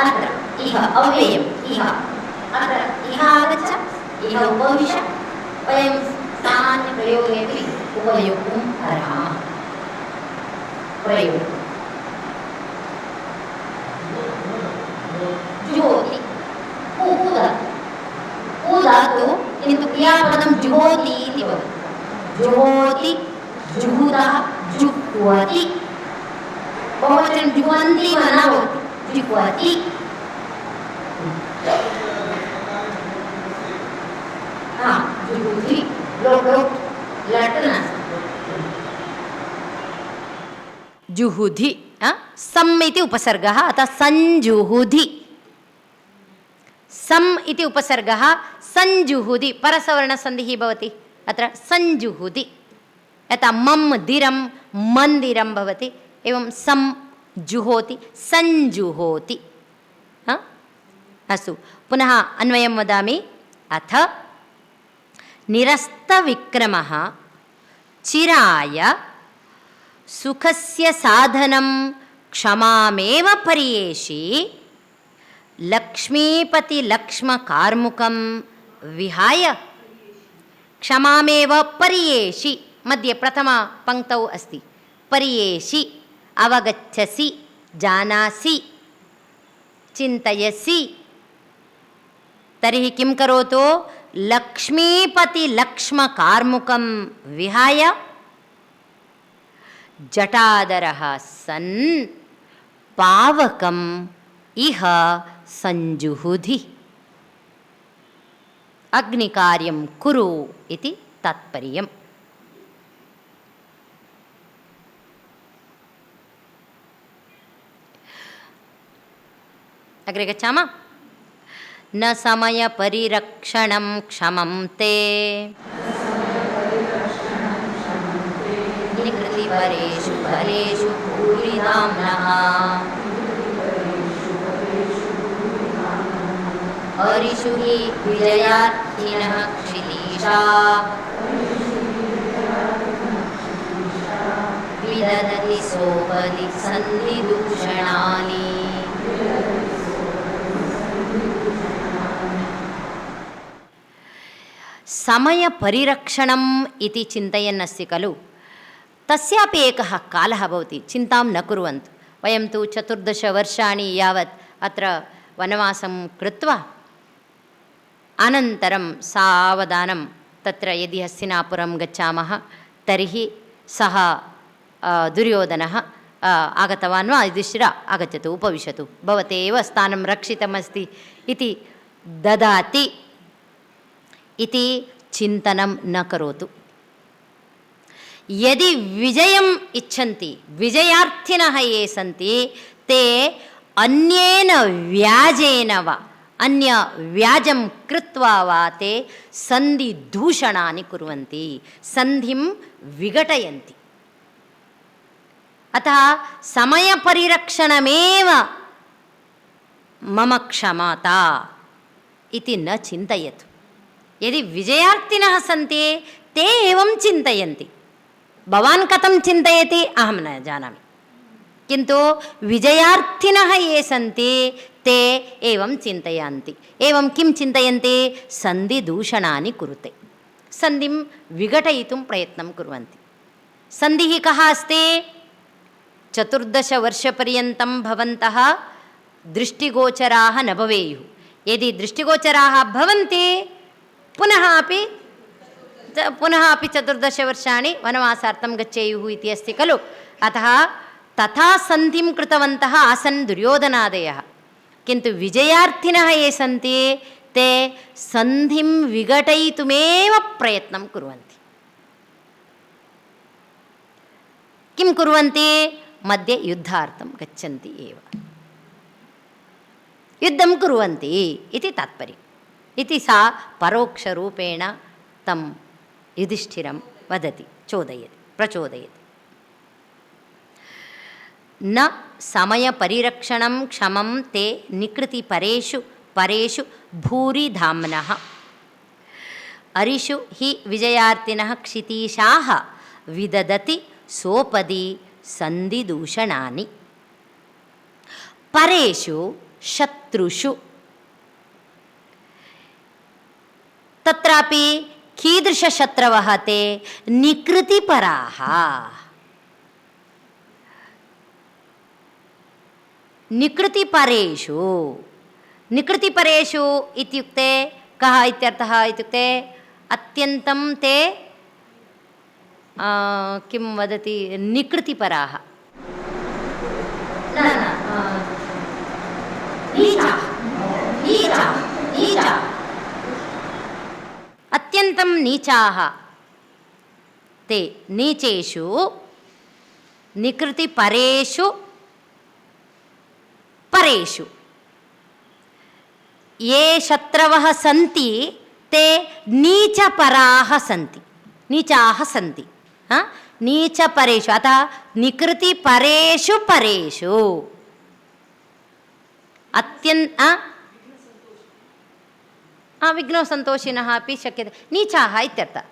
[SPEAKER 2] अत्र इह अव्ययम् इह अत्र इह आगच्छ इह उपविश वयं सामान्यप्रयोगेपि उपयोक्तुम् अर्हामः प्रयोगः किन्तु क्रियापदं जुहोति इति भवति। जुहोति, जुहुतः, जुह्वति। बहुवचनं जुह्वन्ति न भवति, जुह्वति। जुहुति, लोट् लट् नास्ति। जुहुधि सम् इति उपसर्गः, अतः सञ्जुहुधि। सम् इति उपसर्गः, सञ्जुहुधि परसवर्णसन्धिः भवति अत्र सञ्जुहुधि। यथा मम् दिरं मन्दिरं भवति, एवं सम् जुहोति सञ्जुहोति। अस्तु, पुनः अन्वयं वदामि। अथ निरस्तविक्रमः चिराय सुखस्य साधनं क्षमामेव पर्येषि लक्ष्मीपतिलक्ष्मकार्मुकं विहाय। क्षमामेव पर्येषि मध्ये प्रथमपङ्क्तौ अस्ति। पर्येषि अवगच्छसि, जानासि, चिन्तयसि। तर्हि किं करोतु? लक्ष्मीपतिलक्ष्मकार्मुकं विहाय जटाधरः सन् पावकम् इह सञ्जुहुधि। अग्निकार्यं कुरु इति तात्पर्यम्। अग्रे गच्छामः। न समयपरिरक्षणं क्षमं ते निकृतिपरेषु परेषु भूरिधाम्नः हरिषु हि विजयार्थिनः क्षितीशा विदधति सोपदि सन्धिदूषणानि। समयपरिरक्षणम् इति चिन्तयन् अस्ति खलु, तस्यापि एकः कालः भवति। चिन्तां न कुर्वन्तु। वयं तु 14 वर्षाणि यावत् अत्र वनवासं कृत्वा अनन्तरं सावधानं तत्र यदि हस्तिनापुरं गच्छामः तर्हि सः दुर्योधनः आगतवान् वा? युधिष्ठिरः आगच्छतु, उपविशतु, भवते एव स्थानं रक्षितमस्ति इति ददाति इति चिन्तनं न करोतु। यदि विजयम् इच्छन्ति, विजयार्थिनः ये सन्ति, ते अन्येन व्याजेन वा अन्य व्याजं कृत्वा वा ते सन्धिदूषणानि कुर्वन्ति, सन्धिं विघटयन्ति। अतः समयपरिरक्षणमेव मम क्षमता इति न चिन्तयतु। यदि विजयार्थिनः सन्ति ते एवं चिन्तयन्ति। भवान् कथं चिन्तयति अहं न जानामि, किन्तु विजयार्थिनः ये सन्ति ते एवं चिन्तयन्ति। एवं किं चिन्तयन्ति? सन्धिदूषणानि कुरुते, सन्धिं विघटयितुं प्रयत्नं कुर्वन्ति। सन्धिः कः अस्ति? 14 वर्षपर्यन्तं भवन्तः दृष्टिगोचराः न भवेयुः। यदि दृष्टिगोचराः भवन्ति पुनः अपि 14 वर्षाणि वनवासार्थं गच्छेयुः इति अस्ति खलु। अतः तथा सन्धिं कृतवन्तः आसन् दुर्योधनादयः। किन्तु विजयार्थिनः ये सन्ति ते सन्धिं विघटयितुमेव प्रयत्नं कुर्वन्ति। किं कुर्वन्ति? मध्ये युद्धार्थं गच्छन्ति एव, युद्धं कुर्वन्ति इति तात्पर्यम्। इति सा परोक्षरूपेण तं युधिष्ठिरं वदति, चोदयति, प्रचोदयति। न समयपरिरक्षणं क्षमं ते निकृतिपरेषु परेषु भूरिधाम्नः हरिषु हि विजयार्थिनः क्षितीशाः विदधति सोपदि सन्धिदूषणानि। परेषु शत्रुषु, तत्रापि कीदृशशत्रवः ते? निकृतिपराः। निकृतिपरेषु, निकृतिपरेषु इत्युक्ते कः इत्यर्थः इत्युक्ते अत्यन्तं ते किं वदति निकृतिपराः अत्यन्तं नीचाः ते नीचेषु निकृतिपरेषु परेषु ये शत्रवः सन्ति ते नीचपराः सन्ति नीचाः सन्ति नीचपरेषु अतः निकृतिपरेषु परेषु विघ्नसन्तोषिणः अपि शक्यते नीचाः इत्यर्थः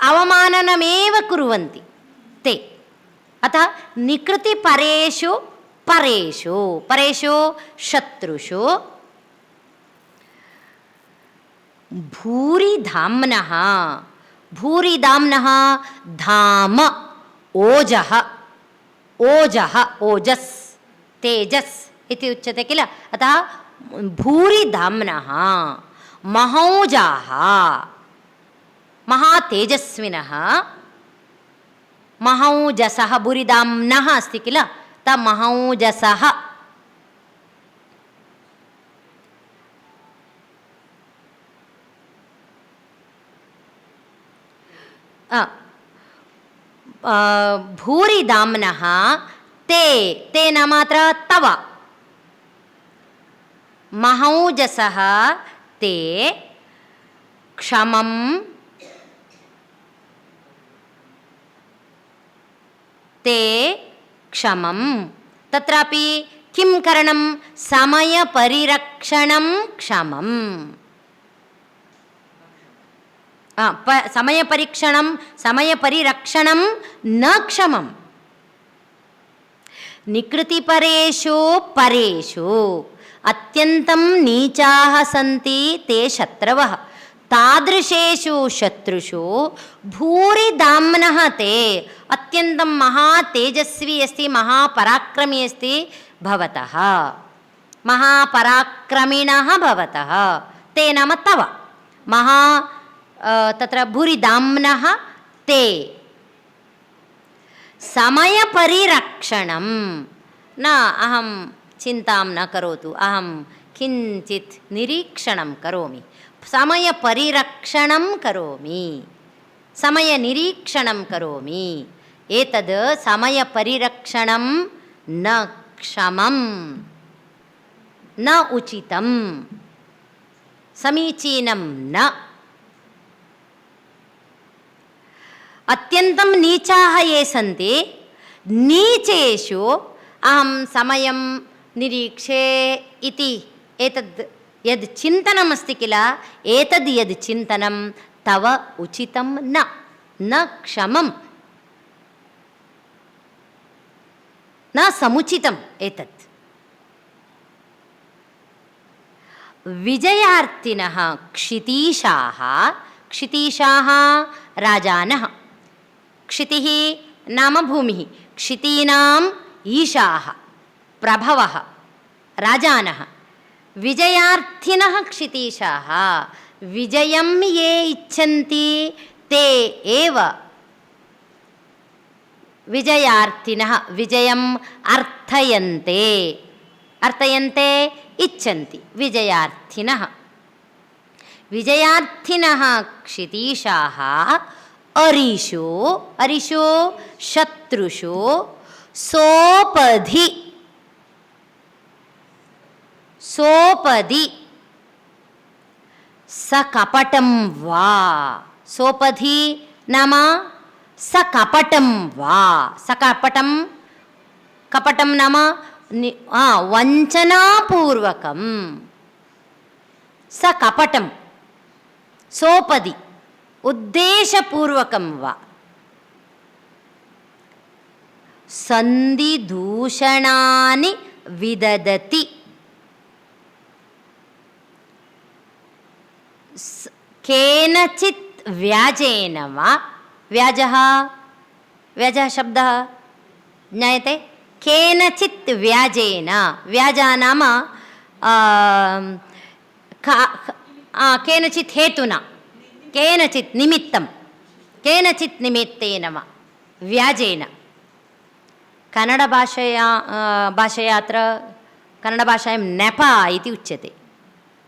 [SPEAKER 2] अवमाननमेव कुर्वन्ति ते अतः निकृतिपरेषु परेषु परेषु शत्रुषु भूरिधाम्नः भूरिधाम्नः धाम ओजः ओजः ओजस् तेजस् इति उच्यते किल अतः भूरिधाम्नः महौजाः महातेजस्विनः महौजसः भूरिधाम्नः अस्ति किल महौजसः भूरिधाम्नः ते ते नाम अत्र तव महौजसः ते क्षमं ते क्षमं तत्रापि किं करणं समयपरिरक्षणं क्षमम् समयपरिरक्षणं न क्षमम् निकृतिपरेषु परेषु अत्यन्तं नीचाः सन्ति ते शत्रवः तादृशेषु शत्रुषु भूरिधाम्नः ते अत्यन्तं महातेजस्वी अस्ति महापराक्रमी अस्ति भवतः महापराक्रमिणः भवतः ते नाम तव तत्र भूरिधाम्नः ते समयपरिरक्षणं न अहं चिन्तां न करोतु अहं किञ्चित् निरीक्षणं करोमि समयपरिरक्षणं करोमि समयनिरीक्षणं करोमि एतद् समयपरिरक्षणं न क्षमं न उचितं समीचीनं न अत्यन्तं नीचाः ये सन्ति नीचेषु अहं समयं निरीक्षे इति एतद् यद् चिन्तनमस्ति किल एतद् यद् चिन्तनं तव उचितं न क्षमं न समुचितम् एतत् विजयार्थिनः क्षितीशाः राजानः क्षितिः नाम भूमिः क्षितीनाम् ईशाः प्रभवः राजानः विजयार्थिनः क्षितीशाः विजयं ये इच्छन्ति ते एव विजयार्थिनः विजयम् अर्थयन्ते इच्छन्ति विजयार्थिनः विजयार्थिनः क्षितीशाः अरिषु शत्रुषु सोपधि सकपटं वा सोपधि नाम सकपटं वा कपटं नाम वञ्चनापूर्वकं सकपटं सोपधि उद्देशपूर्वकं वा सन्धिदूषणानि विदधति केनचित् व्याजेन वा व्याजः शब्दः ज्ञायते केनचित् व्याजेन व्याजा नाम केनचित् हेतुना केनचित् निमित्तं केनचित् निमित्तेन वा व्याजेन भाषया अत्र कन्नडभाषायां नेप इति उच्यते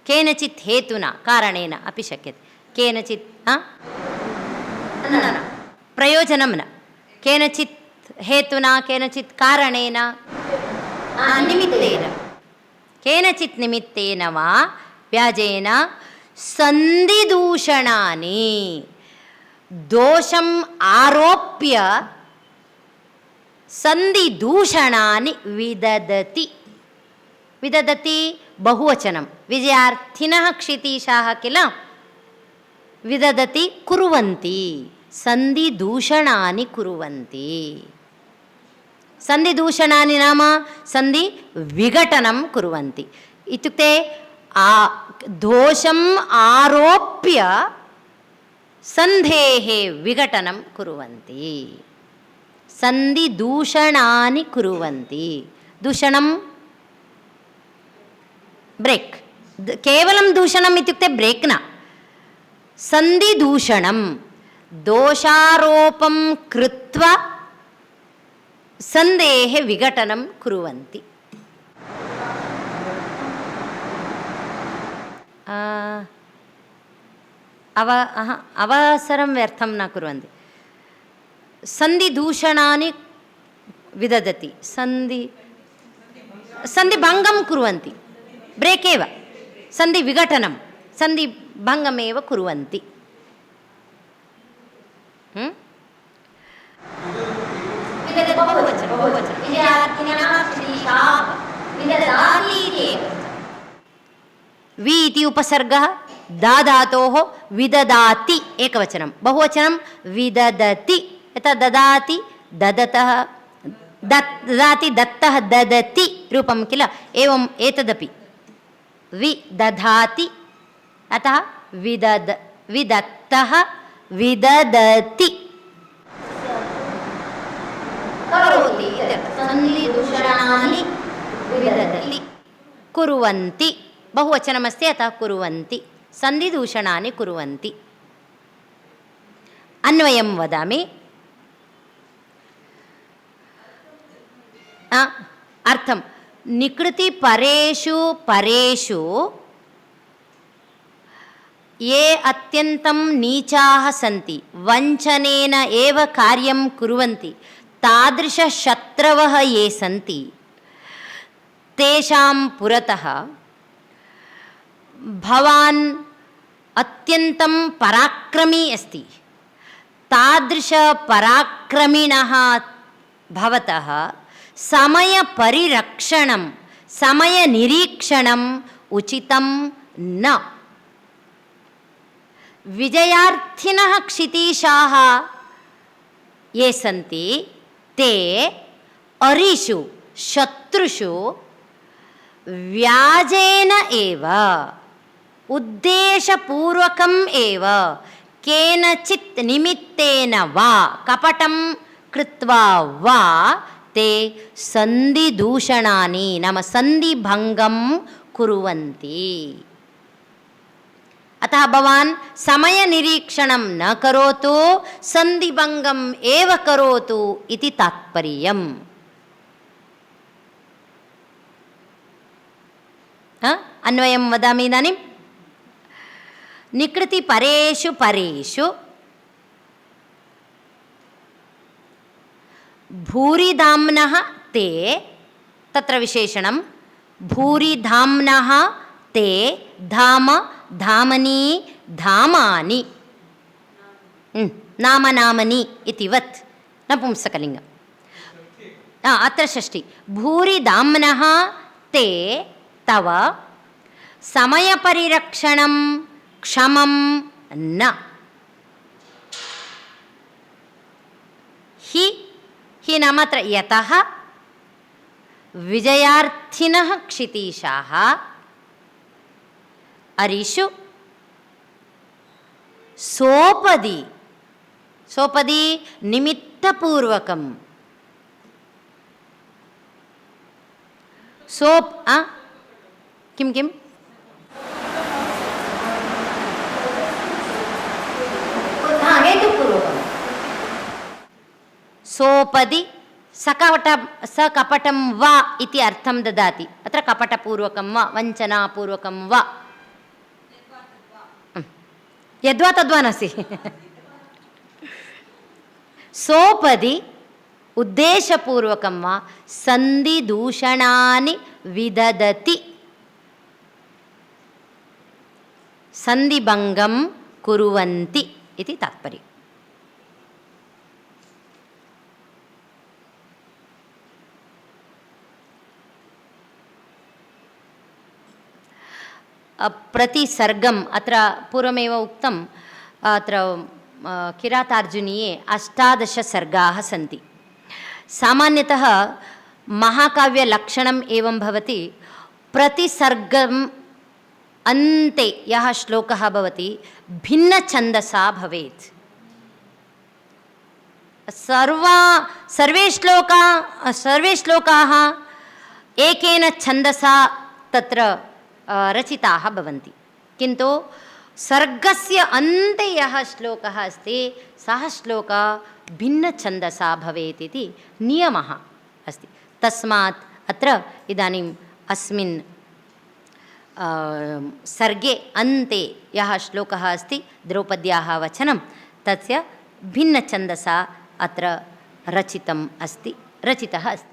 [SPEAKER 2] केनचित् हेतुना कारणेन अपि शक्यते केनचित् प्रयोजनं न केनचित् हेतुना केनचित् कारणेन निमित्तेन केनचित् निमित्तेन वा व्याजेन सन्धिदूषणानि दोषम् आरोप्य सन्धिदूषणानि विददति विददति बहुवचनं विजयार्थिनः क्षितीशाः किल विददति कुर्वन्ति सन्धिदूषणानि कुर्वन्ति सन्धिदूषणानि नाम सन्धि विघटनं कुर्वन्ति इत्युक्ते दोषम् आरोप्य सन्धेः विघटनं कुर्वन्ति सन्धिदूषणानि कुर्वन्ति दूषणं ब्रेक् केवलं दूषणम् इत्युक्ते ब्रेक् न सन्धिदूषणं दोषारोपं कृत्वा सन्धेः विघटनं कुर्वन्ति अवसरं व्यर्थं न कुर्वन्ति सन्धिदूषणानि विददति सन्धिभङ्गं कुर्वन्ति ब्रेक् एव सन्धिविघटनं सन्धिभङ्गमेव कुर्वन्ति वि इति उपसर्गः दा धातोः विददाति एकवचनं बहुवचनं विददति यथा ददाति ददतः ददाति दत्तः ददति रूपं किल एवम् एतदपि विदधाति अतः विदत्तः विददति करोति सन्धिदूषणानि विददति कुर्वन्ति बहुवचनमस्ति अतः कुर्वन्ति सन्धिदूषणानि कुर्वन्ति अन्वयं वदामि अर्थं निकृति परेषु परेषु ये अत्यन्तं नीचाः सन्ति वञ्चनेन एव कार्यं कुर्वन्ति तादृशशत्रवः ये सन्ति तेषां पुरतः भवान् अत्यन्तं पराक्रमी अस्ति तादृशपराक्रमिणः भवतः समयपरिरक्षणं समयनिरीक्षणम् उचितं न विजयार्थिनः क्षितीशाः ये सन्ति ते अरिषु शत्रुषु व्याजेन एव उद्देशपूर्वकम् एव केनचित् निमित्तेन वा कपटं कृत्वा वा ते सन्धिदूषणानि नाम सन्धिभङ्गं कुर्वन्ति अतः भवान् समयनिरीक्षणं न करोतु सन्धिभङ्गम् एव करोतु इति तात्पर्यम् अन्वयं वदामि इदानीं निकृति परेषु परेषु भूरिधाम्नः ते तत्र विशेषणं भूरिधाम्नः ते धाम धामनी धामानि नाम नामनि इतिवत् नपुंसकलिङ्गम् अत्र षष्ठी भूरिधाम्नः ते तव समयपरिरक्षणं क्षमं न हि नाम अत्र यतः विजयार्थिनः क्षितीशाः अरिषु सोपदी सोपदी निमित्तपूर्वकं किं सोपदि सकपटं वा इति अर्थं ददाति. अत्र कपटपूर्वकं वा वञ्चनापूर्वकं वा, यद्वा तद्वा नास्ति. सोपदि उद्देशपूर्वकं वा सन्धिदूषणानि विदधति, सन्धिभङ्गं कुर्वन्ति इति तात्पर्यम्. प्रतिसर्गम् अत्र पूर्वमेव उक्तम्. अत्र किरातार्जुनीये 18 सर्गाः सन्ति. सामान्यतः महाकाव्यलक्षणम् एवं भवति. प्रतिसर्गम् अन्ते यः श्लोकः भवति भिन्नछन्दसा भवेत्. सर्वे श्लोकाः एकेन छन्दसा तत्र रचिताः भवन्ति. किन्तु सर्गस्य अन्ते यः श्लोकः अस्ति सः श्लोकः भिन्नछन्दसा भवेत् इति नियमः अस्ति. तस्मात् अत्र इदानीम् अस्मिन् सर्गे अन्ते यः श्लोकः अस्ति द्रौपद्याः वचनं तस्य भिन्नछन्दसा अत्र रचितः अस्ति.